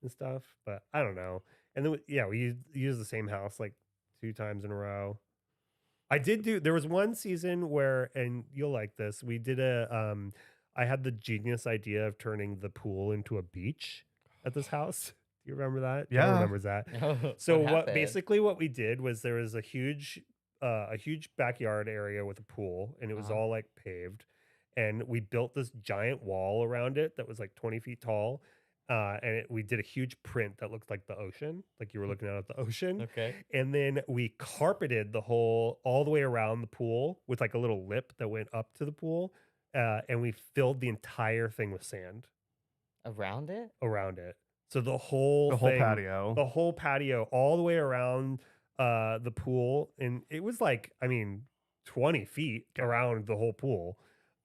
A: and stuff, but I don't know. And then we used the same house like 2 times in a row. There was one season where, and you'll like this, we did I had the genius idea of turning the pool into a beach at this house. Do you remember that?
C: Yeah.
A: Everyone remembers that. So
B: happened?
A: basically what we did was there was a huge backyard area with a pool, and it was all like paved, and we built this giant wall around it that was like 20 feet tall. We did a huge print that looked like the ocean, like you were looking out at the ocean.
B: Okay.
A: And then we carpeted all the way around the pool with like a little lip that went up to the pool. And we filled the entire thing with sand
B: Around it?
A: around it. So the whole
C: patio.
A: the whole patio, all the way around the pool. And it was like, 20 feet around the whole pool.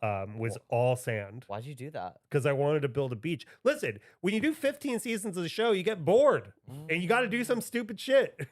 A: Was all sand
B: Why'd you do that?
A: because I wanted to build a beach. Listen, when you do 15 seasons of the show, you get bored and you got to do some stupid shit.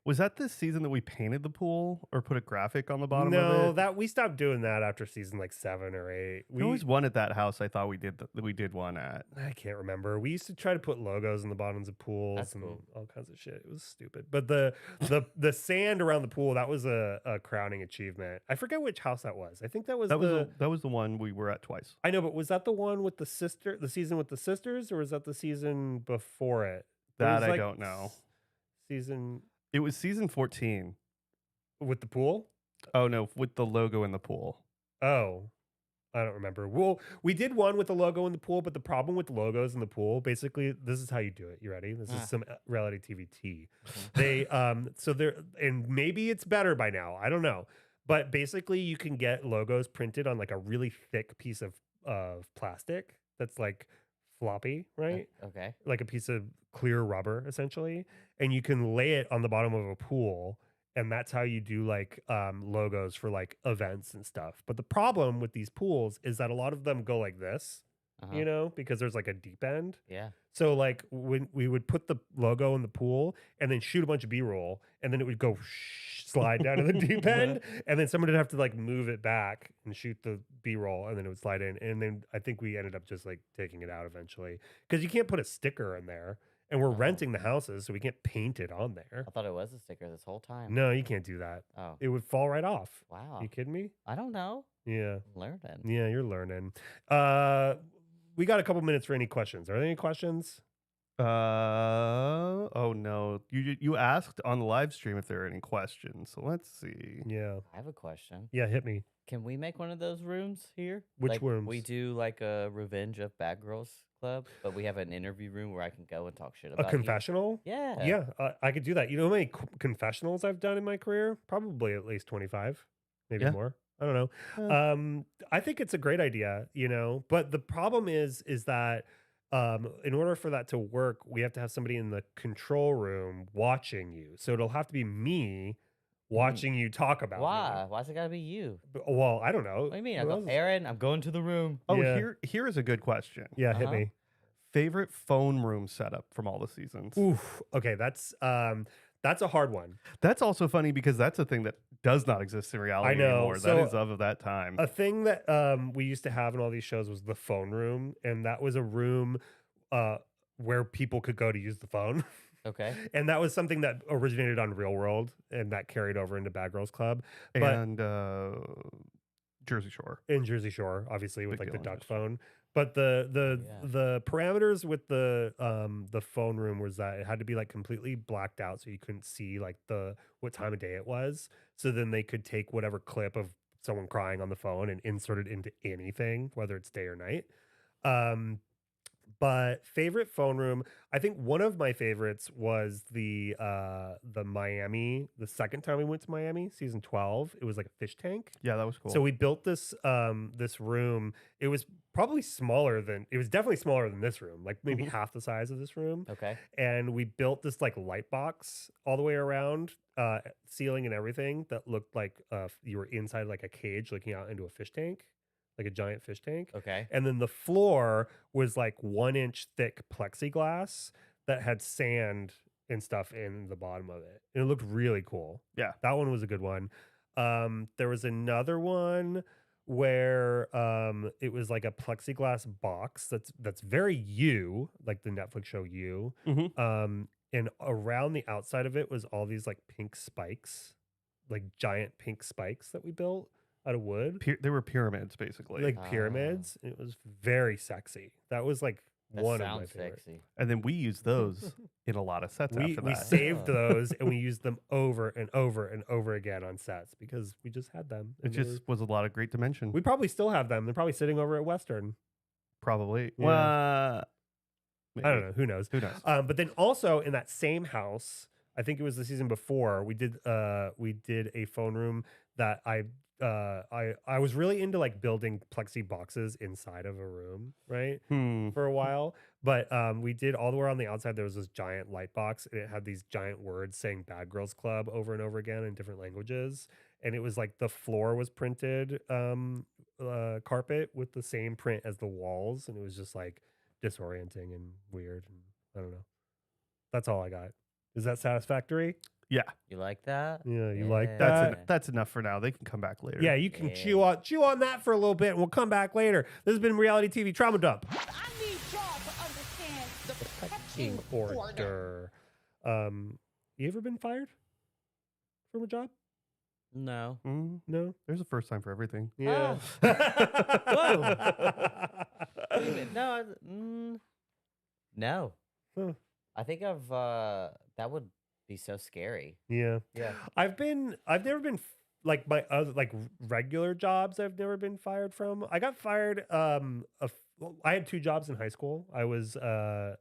C: Was that the season that we painted the pool or put a graphic on the bottom
A: No,
C: of it?
A: that we stopped doing that after season like 7 or 8.
C: There was one at that house I thought we did one at.
A: I can't remember. We used to try to put logos in the bottoms of pools
B: That's
A: and
B: cool.
A: all kinds of shit. It was stupid. But the sand around the pool, that was a crowning achievement. I forget which house that was. I think that was
C: That was the one we were at twice.
A: I know, but was that the one with the season with the sisters, or was that the season before it? There
C: That
A: was,
C: I
A: like,
C: don't know.
A: Season
C: It was season 14.
A: with the pool?
C: Oh no, with the logo in the pool.
A: Oh, I don't remember. Well, we did one with the logo in the pool, but the problem with logos in the pool, basically, this is how you do it. You ready? This is some reality TV tea. They and maybe it's better by now. I don't know. But basically you can get logos printed on like a really thick piece of plastic that's like floppy, right?
B: Okay.
A: Like a piece of clear rubber essentially, and you can lay it on the bottom of a pool, and that's how you do like logos for like events and stuff. But the problem with these pools is that a lot of them go like this, you know, because there's like a deep end.
B: Yeah.
A: So like when we would put the logo in the pool and then shoot a bunch of B-roll, and then it would go slide down to the deep end, and then someone would have to like move it back and shoot the B-roll, and then it would slide in. And then I think we ended up just like taking it out eventually because you can't put a sticker in there, and we're renting the houses, so we can't paint it on there.
B: I thought it was a sticker this whole time.
A: No, you can't do that.
B: Oh.
A: It would fall right off.
B: Wow.
A: You kidding me?
B: I don't know.
A: Yeah.
B: I'm learning.
A: Yeah, you're learning. We got a couple minutes for any questions. Are there any questions?
C: Oh no. You asked on the live stream if there are any questions. So let's see.
A: Yeah.
B: I have a question.
A: Yeah, hit me.
B: Can we make one of those rooms here?
A: Which
B: like,
A: rooms?
B: We do like a Revenge of Bad Girls Club, but we have an interview room where I can go and talk shit
A: A
B: about you.
A: confessional?
B: Yeah.
A: Yeah, I could do that. You know how many confessionals I've done in my career? Probably at least 25, maybe
C: Yeah.
A: more. I don't know. I think it's a great idea, you know, but the problem is that in order for that to work, we have to have somebody in the control room watching you. So it'll have to be me watching you talk about
B: Why?
A: me.
B: Why's it gotta be you?
A: Well, I don't know.
B: What do you mean? I
A: Who
B: go,
A: else is-
B: Aaron, I'm going to the room.
C: Oh,
A: Yeah.
C: here is a good question.
A: Yeah, hit
B: Uh-huh.
A: me.
C: Favorite phone room setup from all the seasons.
A: Oof. Okay, that's a hard one.
C: That's also funny because that's a thing that does not exist in reality
A: know.
C: anymore.
A: So,
C: that is of that time.
A: A thing that we used to have in all these shows was the phone room, and that was a room where people could go to use the phone.
B: Okay.
A: And that was something that originated on Real World and that carried over into Bad Girls Club. But
C: and Jersey Shore.
A: in Jersey Shore, obviously, with
C: Big
A: like the
C: deal in
A: duck
C: Jersey Shore.
A: phone. But the
B: Yeah.
A: parameters with the phone room was that it had to be like completely blacked out so you couldn't see like what time of day it was. So then they could take whatever clip of someone crying on the phone and insert it into anything, whether it's day or night. But favorite phone room, I think one of my favorites was the Miami. The second time we went to Miami, season 12, it was like a fish tank.
C: Yeah, that was cool.
A: So we built this this room. It was probably it was definitely smaller than this room, like maybe half the size of this room.
B: Okay.
A: And we built this like light box all the way around, ceiling and everything that looked like you were inside like a cage looking out into a fish tank, like a giant fish tank.
B: Okay.
A: And then the floor was like 1-inch thick plexiglass that had sand and stuff in the bottom of it. And it looked really cool.
C: Yeah.
A: That one was a good one. There was another one where it was like a plexiglass box that's very You, like the Netflix show You. And around the outside of it was all these like pink spikes, like giant pink spikes that we built out of wood.
C: They were pyramids, basically.
A: Like pyramids. It was very sexy. That was like
B: That
A: one of my
B: sounds
A: favorites.
B: sexy.
C: and then we used those in a lot of sets
A: We
C: after
A: we
C: that.
A: saved those and we used them over and over and over again on sets because we just had them.
C: It
A: and they
C: just was a lot of great dimension.
A: we probably still have them. They're probably sitting over at Western.
C: Probably.
A: Yeah.
C: Well,
A: I don't know. Who knows?
C: Who knows?
A: But then also in that same house, I think it was the season before, we did a phone room that I was really into like building plexi boxes inside of a room, right? For a while. But we did all the way on the outside, there was this giant light box and it had these giant words saying Bad Girls Club over and over again in different languages. And it was like the floor was printed carpet with the same print as the walls. And it was just like disorienting and weird. And I don't know. That's all I got. Is that satisfactory?
C: Yeah.
B: You like that?
A: Yeah, you like
B: Yeah.
A: that?
C: That's enough for now. They can come back later.
A: Yeah, you can
B: Yeah.
A: chew on that for a little bit and we'll come back later. This has been Reality TV Trauma Dump.
E: I need y'all to understand the pecking order.
A: Order. You ever been fired from a job?
B: No.
A: No?
C: There's a first time for everything.
A: Yeah.
B: No.
A: Huh.
B: I think I've that would be so scary.
A: Yeah.
B: Yeah.
A: I've never been like my other like regular jobs I've never been fired from. I got fired I had 2 jobs in high school. I was a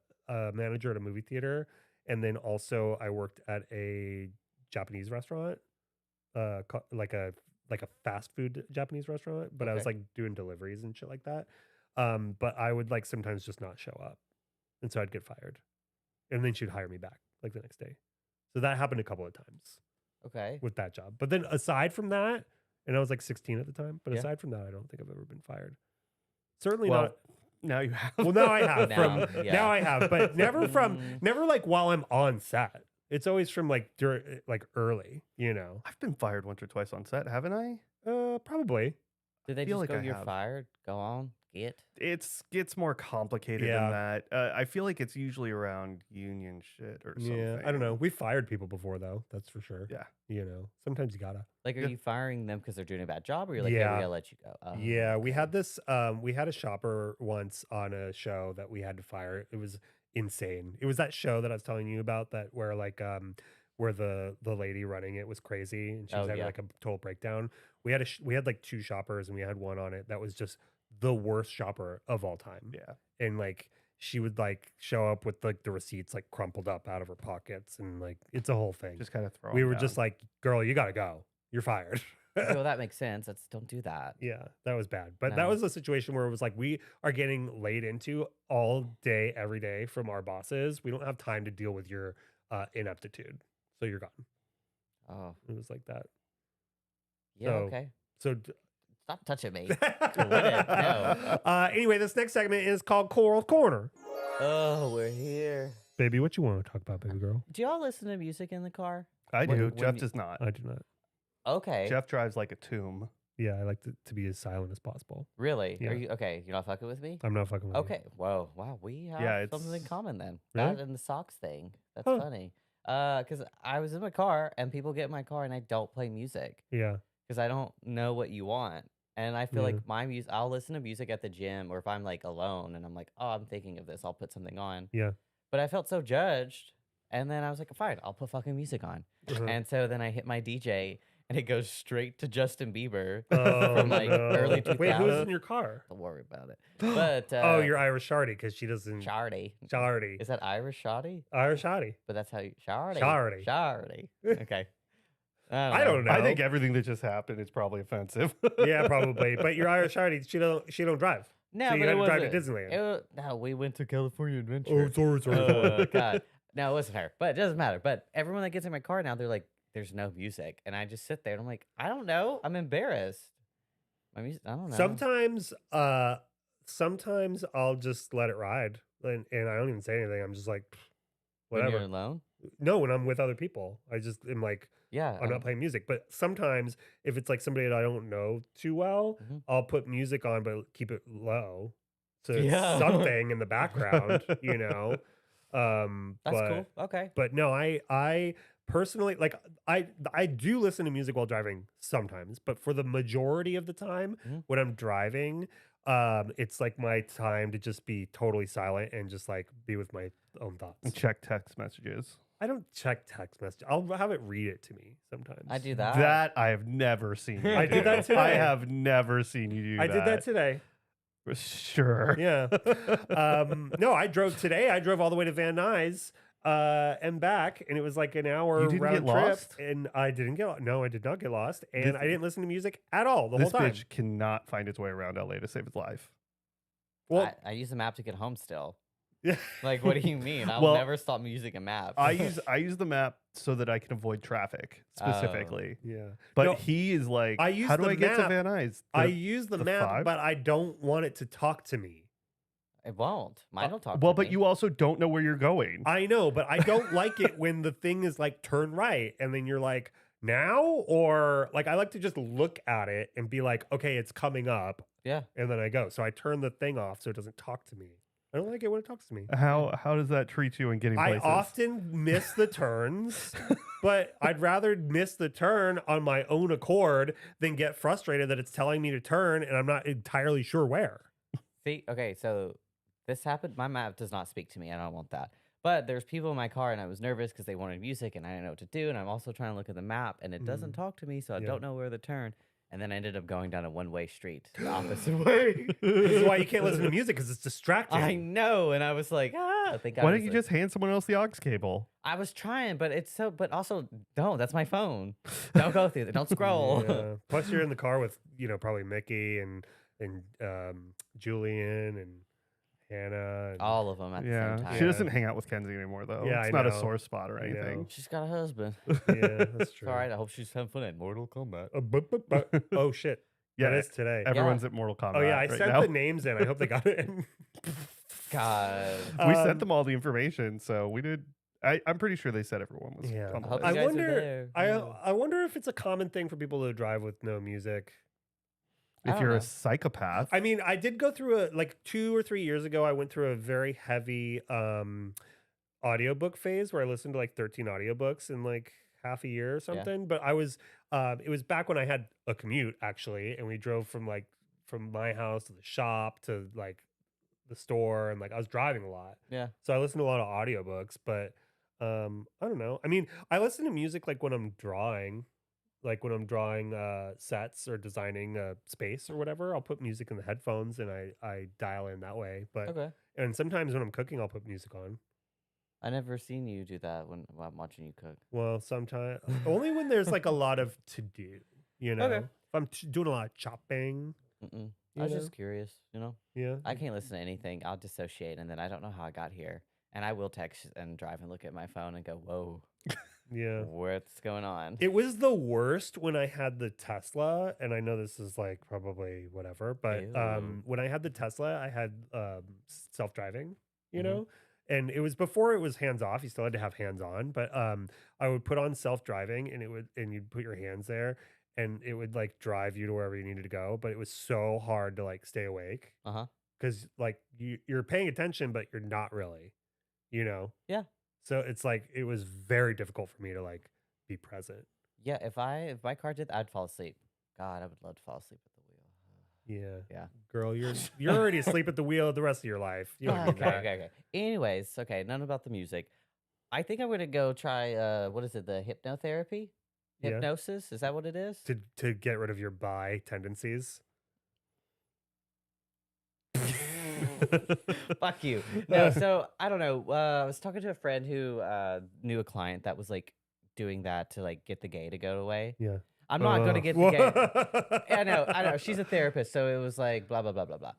A: manager at a movie theater and then also I worked at a Japanese restaurant. Like a fast food Japanese restaurant, but I was
B: Okay.
A: like doing deliveries and shit like that. But I would like sometimes just not show up. And so I'd get fired. And then she'd hire me back like the next day. So that happened a couple of times
B: Okay.
A: with that job. But then aside from that, and I was like 16 at the time, but
B: Yeah.
A: aside from that, I don't think I've ever been fired. Certainly
C: Well,
A: not.
C: now you have.
A: Well, now I have
B: Now,
A: from
B: yeah.
A: now I have, but never from
B: Mm.
A: never like while I'm on set. It's always from like during like early, you know.
C: I've been fired once or twice on set, haven't I?
A: Probably.
B: Did they
C: feel
B: just
C: like
B: go,
C: I
B: you're
C: have.
B: fired? Go on. Get.
C: Gets more complicated
A: Yeah.
C: than that. I feel like it's usually around union shit or something.
A: Yeah, I don't know. We fired people before though. That's for sure.
C: Yeah.
A: You know, sometimes you gotta.
B: Like, are
C: Yeah.
B: you firing them because they're doing a bad job, or you're like, yeah,
A: Yeah.
B: we gotta let you go? Oh,
A: Yeah, we
B: okay.
A: had this. We had a shopper once on a show that we had to fire. It was insane. It was that show that I was telling you about that where like where the lady running it was crazy and she was
B: Oh,
A: having
B: yeah.
A: like a total breakdown. We had we had like 2 shoppers and we had one on it that was just the worst shopper of all time.
C: Yeah.
A: And like she would like show up with like the receipts like crumpled up out of her pockets and like it's a whole thing.
C: Just kind of throw.
A: We
C: 'em
A: were
C: down.
A: just like, girl, you gotta go. You're fired.
B: Well, that makes sense. Don't do that.
A: Yeah, that was bad. But that
B: No.
A: was a situation where it was like we are getting laid into all day, every day from our bosses. We don't have time to deal with your ineptitude. So you're gone.
B: Oh,
A: It was like that.
B: yeah.
A: So-
B: Okay.
A: So
B: Stop touching me. No.
A: Anyway, this next segment is called Coral Corner.
B: Oh, we're here.
A: Baby, what you want to talk about, baby girl?
B: Do y'all listen to music in the car?
C: I
B: when-
C: do.
B: when
C: Jeff
B: you-
C: does not.
A: I do not.
B: Okay.
C: Jeff drives like a tomb.
A: Yeah, I like to be as silent as possible.
B: Really?
A: Yeah.
B: Are you okay? You're not fucking with me?
A: I'm not fucking with you.
B: Okay. Whoa. Wow. We have
C: Yeah,
B: something in
C: it's-
B: common then.
A: Really?
B: That and the socks thing. That's
A: Huh.
B: funny. Because I was in my car and people get in my car and I don't play music
A: Yeah.
B: because I don't know what you want. And I feel
A: Yeah.
B: like my music, I'll listen to music at the gym or if I'm like alone and I'm like, oh, I'm thinking of this, I'll put something on.
A: Yeah.
B: But I felt so judged. And then I was like, fine, I'll put fucking music on.
A: Uh-huh.
B: And so then I hit my DJ and it goes straight to Justin Bieber.
A: Oh,
B: from, like, early
A: Wait, who's
B: 2000s.
A: in your car?
B: Don't worry about it. But
A: Oh, you're Irish Shardy because she doesn't.
B: Shardy.
A: Shardy.
B: Is that Irish Shardy?
A: Irish Shardy.
B: But that's how you Shardy.
A: Shardy.
B: Shardy. Okay.
A: I don't know.
C: I think everything that just happened is probably offensive.
A: Yeah, probably. But you're Irish Shardy. She don't drive.
B: No,
A: So you
B: but
A: had
B: it
A: to drive to
B: wasn't.
A: Disneyland.
B: No, we went to California Adventure.
A: sorry.
B: Oh, God. No, it wasn't her. But it doesn't matter. But everyone that gets in my car now, they're like, there's no music. And I just sit there and I'm like, I don't know. I'm embarrassed. My music, I don't know.
A: Sometimes I'll just let it ride, and I don't even say anything. I'm just like, "Pfft,
B: When you're
A: whatever.
B: alone?
A: No, when I'm with other people, I just am like,
B: Yeah.
A: I'm not playing music. But sometimes if it's like somebody that I don't know too well,
B: Mhm.
A: I'll put music on, but keep it low, so it's
B: Yeah.
A: something in the background, you know.
B: That's
A: but,
B: cool. Okay.
A: But no, I personally like I do listen to music while driving sometimes, but for the majority of the time
B: Mhm.
A: when I'm driving, it's like my time to just be totally silent and just like be with my own thoughts.
C: And check text messages.
A: I don't check text message. I'll have it read it to me sometimes.
B: I do that.
C: That I have never seen. You
A: I did that
C: do. I
A: today.
C: have never seen you do
A: I
C: that.
A: did that today.
C: Sure.
A: Yeah. No, I drove today. I drove all the way to Van Nuys and back, and it was like an hour
C: You didn't
A: round
C: get
A: trip.
C: lost?
A: And I didn't get no, I did not get lost, and
C: This-
A: I didn't listen to music at all the
C: This
A: whole time.
C: bitch cannot find its way around LA to save its life.
A: Well,
B: I use the map to get home still.
A: yeah.
B: Like, what do you mean? I'll
C: Well,
B: never stop using a map.
C: I use the map so that I can avoid traffic specifically.
A: Yeah.
C: But
A: No,
C: he is like,
A: I use
C: how do
A: the
C: I get to
A: map.
C: Van Nuys?
A: I
C: The-
A: use the
C: the
A: map,
C: 5?
A: but I don't want it to talk to me.
B: It won't. Mine will talk.
C: well,
B: to
C: but
B: me.
C: you also don't know where you're going.
A: I know, but I don't like it when the thing is like turn right and then you're like now, or like I like to just look at it and be like, okay, it's coming up,
B: Yeah.
A: and then I go. So I turn the thing off so it doesn't talk to me. I don't like it when it talks to me.
C: How does that treat you in getting
A: I
C: places?
A: often miss the turns, but I'd rather miss the turn on my own accord than get frustrated that it's telling me to turn and I'm not entirely sure where.
B: See, okay, so this happened. My map does not speak to me. I don't want that. But there's people in my car, and I was nervous because they wanted music, and I didn't know what to do. And I'm also trying to look at the map, and it doesn't talk to me, so I
A: Yeah.
B: don't know where to turn. And then I ended up going down a one-way street the opposite way.
A: This is why you can't listen to music because it's distracting.
B: I know, and I was like, I think I
C: Why
B: was
C: don't you
B: like-
C: just hand someone else the aux cable?
B: I was trying, but it's so. But also, don't. That's my phone. Don't go through it. Don't scroll.
A: Yeah. Plus, you're in the car with probably Mickey and Julian and Hannah. And,
B: All of them at the
C: Yeah.
B: same time.
C: She doesn't hang out with Kenzie anymore, though.
A: Yeah,
C: it's
A: I
C: not a
A: know.
C: sore spot or
A: I know.
C: anything.
B: She's got a husband.
A: yeah, that's true.
B: All right. I hope she's having fun at Mortal Kombat.
A: Oh shit!
C: Yeah,
A: that is today.
C: Everyone's at Mortal Kombat.
A: Oh yeah, I
C: right
A: sent
C: now.
A: the names in. I hope they got it.
B: God.
C: We
A: Um,
C: sent them all the information, so we did. I'm pretty sure they said everyone was
A: Yeah.
C: on the
B: I hope
C: list.
B: you
A: I
B: guys are
A: wonder.
B: there.
A: I
B: Yeah.
A: I wonder if it's a common thing for people to drive with no music.
B: I
C: If
B: don't
C: you're
B: know.
C: a psychopath,
A: I mean, I did go through like 2 or 3 years ago. I went through a very heavy audiobook phase where I listened to like 13 audiobooks in like half a year or something. But I was it was back when I had a commute actually, and we drove from my house to the shop to like the store, and like I was driving a lot.
B: Yeah.
A: So I listen to a lot of audiobooks, but I don't know. I mean, I listen to music like when I'm drawing, sets or designing a space or whatever. I'll put music in the headphones and I dial in that way. But
B: Okay.
A: and sometimes when I'm cooking, I'll put music on.
B: I never seen you do that when I'm watching you cook.
A: Well, sometimes only when there's like a lot of to do, you know.
B: Okay.
A: If I'm doing a lot of chopping,
B: Mm-mm.
A: You
B: I was
A: know?
B: just curious, you know?
A: yeah.
B: I can't listen to anything. I'll dissociate, and then I don't know how I got here. And I will text and drive and look at my phone and go, whoa,
A: Yeah.
B: what's going on?
A: It was the worst when I had the Tesla, and I know this is like probably whatever, but
B: Ew.
A: when I had the Tesla, I had self-driving, you
B: Mhm.
A: know, and it was before it was hands off. You still had to have hands on, but I would put on self-driving, and you'd put your hands there, and it would like drive you to wherever you needed to go. But it was so hard to like stay awake
B: Uh-huh.
A: because like you're paying attention, but you're not really, you know.
B: Yeah.
A: So it's like it was very difficult for me to like be present.
B: Yeah, if my car did, I'd fall asleep. God, I would love to fall asleep at the wheel.
A: Yeah.
B: Yeah.
A: Girl, you're already asleep at the wheel the rest of your life. You don't need
B: Okay,
A: that.
B: okay. Anyways, okay, none about the music. I think I'm gonna go try what is it, the hypnotherapy?
A: Yeah.
B: Hypnosis? Is that what it is?
A: To get rid of your bi tendencies.
B: Fuck you. No, so I don't know. I was talking to a friend who knew a client that was like doing that to like get the gay to go away.
A: Yeah.
B: I'm not gonna get the gay.
A: gay.
B: I know. She's a therapist, so it was like blah blah blah blah blah.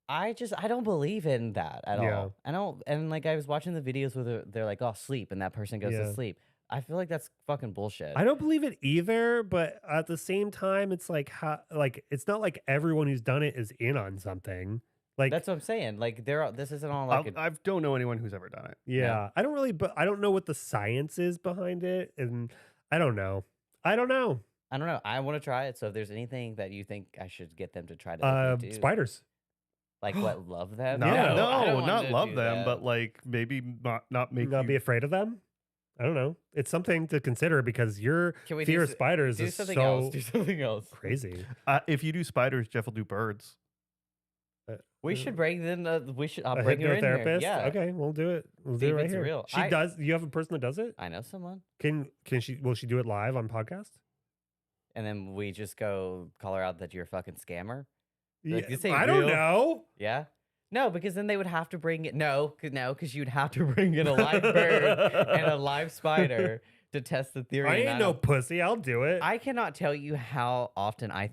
B: I don't believe in that at
A: Yeah.
B: all. I don't, and like I was watching the videos where they're like, oh, sleep, and that person goes
A: Yeah.
B: to sleep. I feel like that's fucking bullshit.
A: I don't believe it either, but at the same time, it's like it's not like everyone who's done it is in on something. Like
B: That's what I'm saying. Like this isn't all
C: I,
B: like
C: I don't know anyone who's ever done it.
A: yeah, I don't really, but I don't know what the science is behind it, and I don't know.
B: I don't know. I want to try it. So if there's anything that you think I should get them to try to make me do,
A: Spiders.
B: like what, love them?
C: No,
A: Yeah.
B: I don't
C: no,
B: want
C: not
B: to
C: love
B: do
C: them,
B: that.
C: but like maybe not make
A: Not
C: you.
A: be afraid of them. I don't know. It's something to consider because your
B: Can we
A: fear
B: do
A: of spiders
B: do
A: is
B: something
A: so
B: else? Do something else.
A: crazy.
C: If you do spiders, Jeff will do birds.
B: We should bring them. I'll
A: A
B: bring her in here.
A: hypnotherapist?
B: Yeah.
A: Okay, we'll do it. We'll
B: See
A: do it
B: if
A: right
B: it's
A: here.
B: real.
A: She does. You have a person that does it?
B: I know someone.
A: Can she? Will she do it live on podcast?
B: And then we just go call her out that you're a fucking scammer. Like, this ain't
A: I don't
B: real.
A: know.
B: Yeah. No, because then they would have to bring it. No, because you'd have to bring in a live bird and a live spider to test the theory.
A: I
B: and
A: ain't no pussy. I'll do it.
B: I cannot tell you how often I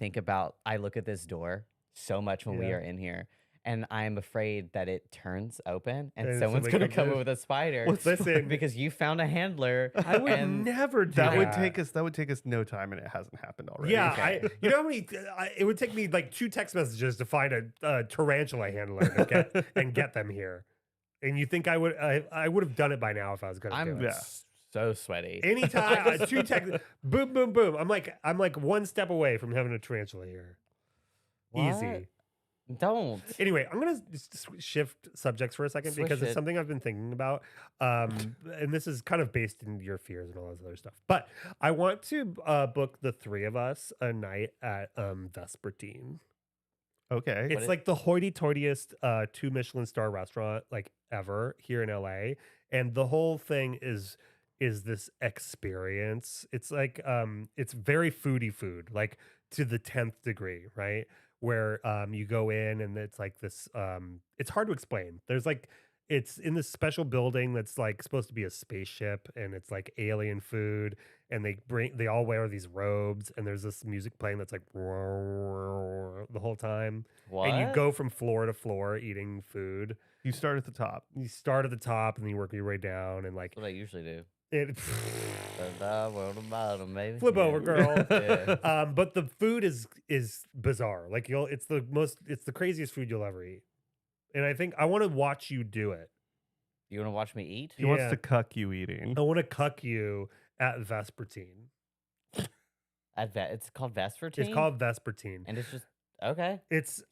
B: look at this door so much when we
A: Yeah.
B: are in here. And I'm afraid that it turns open and
A: And
B: someone's
A: somebody
B: going to
A: comes
B: come
A: in.
B: in with a spider.
A: Listen,
B: because you found a handler.
A: I would
B: and
A: never do
C: That would
A: that.
C: take us no time, and it hasn't happened already.
A: Yeah,
B: Okay.
A: you know how many? It would take me like 2 text messages to find a tarantula handler and get them here. And you think I would? I would have done it by now if I was going to do
B: I'm
A: it.
C: Yeah.
B: so sweaty.
A: Anytime, 2 text, boom, boom, boom. I'm like 1 step away from having a tarantula here.
B: What?
A: Easy.
B: Don't.
A: Anyway, I'm gonna shift subjects for a second
B: Swish
A: because it's
B: it.
A: something I've been thinking about, and this is kind of based in your fears and all this other stuff. But I want to book the 3 of us a night at Vespertine.
C: Okay.
A: It's like the hoity-toityest 2 Michelin star restaurant like ever here in LA, and the whole thing is this experience. It's like it's very foodie food, like to the 10th degree, right? Where you go in and it's like this it's hard to explain. There's like it's in this special building that's like supposed to be a spaceship, and it's like alien food, and they all wear these robes, and there's this music playing that's like the whole time.
B: What?
A: And you go from floor to floor eating food.
C: You start at the top.
A: You start at the top and then you work your way down, and like
B: That's what I usually do.
A: it
B: Maybe.
A: flip over, girl.
B: Yeah.
A: But the food is bizarre. Like it's the craziest food you'll ever eat. And I think I want to watch you do it.
B: You want to watch me eat?
C: He wants
A: Yeah.
C: to cuck you eating.
A: I want to cuck you at Vespertine.
B: It's called Vespertine.
A: It's called Vespertine.
B: and it's just okay.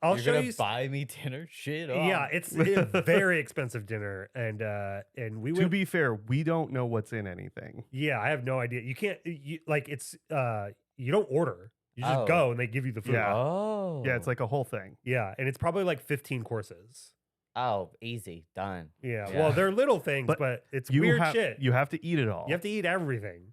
A: I'll
B: You're
A: show
B: gonna
A: you.
B: buy me dinner. Shit.
A: Yeah, it's a very expensive dinner, and we
C: To
A: went.
C: be fair, we don't know what's in anything.
A: Yeah, I have no idea. You can't. Like it's you don't order. You just
B: Oh.
A: go and they give you the food.
C: Yeah.
B: Oh.
C: Yeah, it's like a whole thing.
A: Yeah, and it's probably like 15 courses.
B: Oh, easy. Done.
A: Yeah.
B: Yeah.
A: Well, they're little things,
C: But
A: but it's
C: You
A: weird
C: have
A: shit.
C: you have to eat it all.
A: You have to eat everything.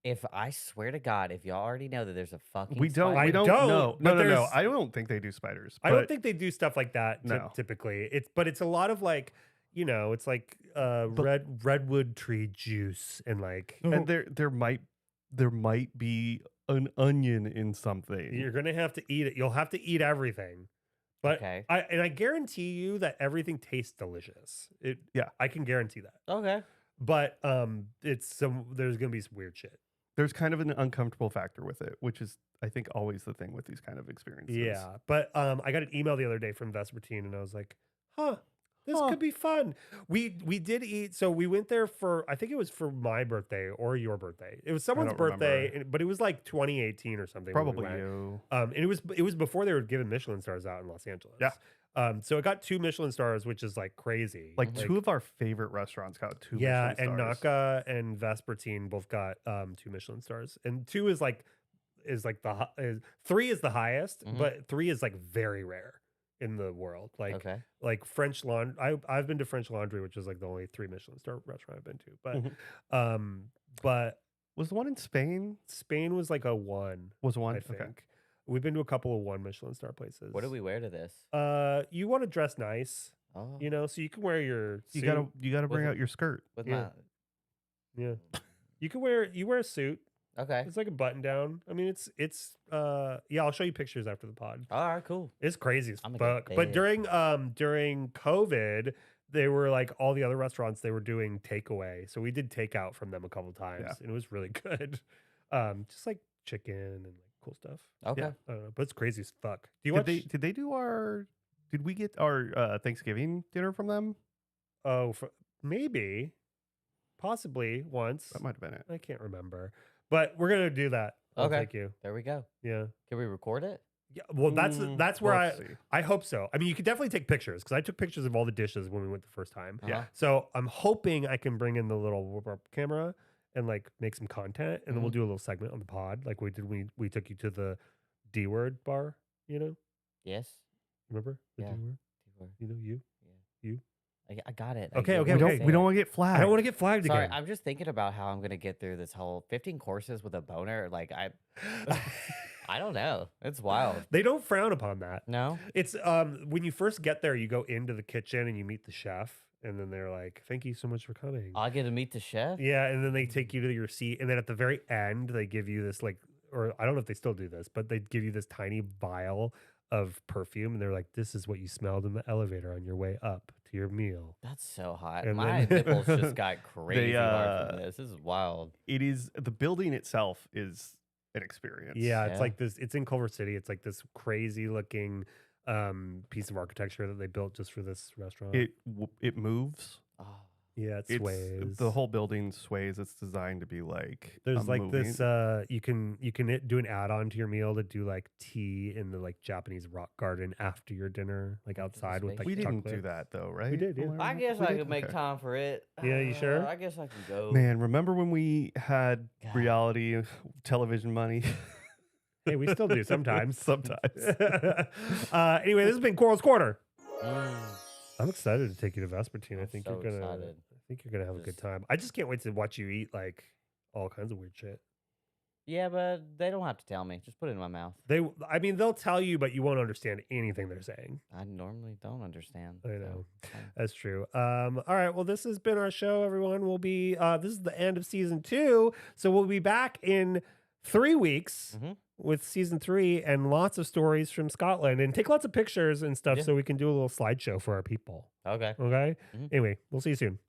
B: If I swear to God, if y'all already know that there's a fucking
C: we don't.
A: I
C: We don't
A: don't,
C: know.
A: but
C: No.
A: there's-
C: I don't think they do spiders.
A: I don't
C: but
A: think they do stuff like that
C: No.
A: typically. It's a lot of like, it's like redwood tree juice and like
C: and there might be an onion in something.
A: you're gonna have to eat it. You'll have to eat everything. But
B: Okay.
A: I guarantee you that everything tastes delicious.
C: Yeah.
A: I can guarantee that.
B: Okay.
A: But there's gonna be some weird shit.
C: There's kind of an uncomfortable factor with it, which is I think always the thing with these kind of experiences.
A: Yeah. But I got an email the other day from Vespertine and I was like, this
C: Huh.
A: could be fun. We did eat. So we went there I think it was for my birthday or your birthday. It was someone's
C: don't
A: birthday,
C: remember.
A: but it was like 2018 or something. when we
C: Probably
A: went.
C: you.
A: And it was before they were giving Michelin stars out in Los Angeles.
C: Yeah.
A: So it got 2 Michelin stars, which is like crazy.
C: Like 2 of our favorite restaurants got 2
A: yeah,
C: Michelin
A: and
C: stars.
A: Naka and Vespertine both got 2 Michelin stars, and 2 is like 3 is the highest,
B: Mhm.
A: but 3 is like very rare in the world. Like
B: Okay.
A: like French Laundry. I've been to French Laundry, which is like the only 3 Michelin star restaurant I've been to. But
C: Mhm.
A: but
C: Was the one in Spain?
A: Spain was like a 1,
C: Was one?
A: I think. We've been to a couple of 1 Michelin star places.
B: What do we wear to this?
A: You want to dress nice,
B: Oh.
A: so you can wear your
C: You
A: suit.
C: gotta bring
B: Was
C: out your skirt.
B: With
A: yeah. Yeah. You wear a suit.
B: my. Okay.
A: It's like a button down. I mean, it's I'll show you pictures after the pod.
B: All right. Cool.
A: It's crazy as
B: I'm gonna
A: fuck.
B: get
A: But
B: big.
A: during COVID, they were like all the other restaurants, they were doing takeaway. So we did takeout from them a couple times,
C: Yeah.
A: and it was really good. Just like chicken and like cool stuff.
B: Okay.
C: Yeah.
A: I don't know, but it's crazy as fuck. Do you
C: Did
A: watch?
C: they do our? Did we get our Thanksgiving dinner from them?
A: Maybe, possibly once.
C: That might have been it.
A: I can't remember, but we're gonna do that. I'll
B: Okay.
A: take you.
B: There we go.
A: Yeah.
B: Can we record it?
A: Yeah. Well, that's where
C: We'll have to see.
A: I hope so. I mean, you could definitely take pictures because I took pictures of all the dishes when we went the first time.
B: Uh-huh.
C: Yeah.
A: So I'm hoping I can bring in the little whoop-up camera and like make some content, and then we'll do a little segment on the pod, like we did. We took you to the D word bar.
B: Yes.
A: Remember the
B: Yeah.
A: D word? You.
B: I got it.
A: Okay,
B: I
A: okay,
C: We
A: okay.
C: don't want to get
A: I
C: flagged.
A: don't want to get flagged
B: Sorry,
A: again.
B: I'm just thinking about how I'm gonna get through this whole 15 courses with a boner. Like I don't know. It's wild.
A: They don't frown upon that.
B: No.
A: It's when you first get there, you go into the kitchen and you meet the chef, and then they're like, "Thank you so much for coming."
B: I'll get to meet the chef.
A: Yeah, and then they take you to your seat, and then at the very end, they give you this or I don't know if they still do this, but they give you this tiny vial of perfume, and they're like, "This is what you smelled in the elevator on your way up to your meal."
B: That's so hot.
A: And
B: My
A: then-
B: nipples just got crazy hard from
C: uh,
B: this. This is wild.
C: It is the building itself is an experience.
A: Yeah, it's
B: Yeah.
A: like this. It's in Culver City. It's like this crazy looking piece of architecture that they built just for this restaurant.
C: It moves.
B: Oh,
A: yeah, it
C: It's
A: sways.
C: the whole building sways. It's designed to be like
A: There's
C: a
A: like
C: movie.
A: this. You can do an add-on to your meal to do like tea in the like Japanese rock garden after your dinner, like outside with like
C: We didn't
A: chocolate.
C: do that though, right?
A: did, yeah.
C: Am
B: I
C: right?
B: guess
C: We
B: I
C: did?
B: could make
C: Okay.
B: time for it.
A: Yeah, you sure?
B: I guess I can go.
C: Man, remember when we had
B: God.
C: reality television money?
A: Hey, we still do sometimes.
C: Sometimes.
A: Anyway, this has been Coral's Corner.
B: Mm.
A: I'm excited to take you to Vespertine. I
B: I'm
A: think
B: so
A: you're gonna.
B: excited.
A: I think you're gonna have a good
B: Just-
A: time. I just can't wait to watch you eat like all kinds of weird shit.
B: Yeah, but they don't have to tell me. Just put it in my mouth.
A: They'll tell you, but you won't understand anything they're saying.
B: I normally don't understand.
A: I
B: so,
A: know.
B: fine.
A: That's true. All right. Well, this has been our show, everyone. We'll be. This is the end of season 2, so we'll be back in 3 weeks.
B: Mhm.
A: With season 3 and lots of stories from Scotland, and take lots of pictures and stuff
B: Yeah.
A: so we can do a little slideshow for our people.
B: Okay.
A: Okay.
B: Mhm.
A: Anyway, we'll see you soon.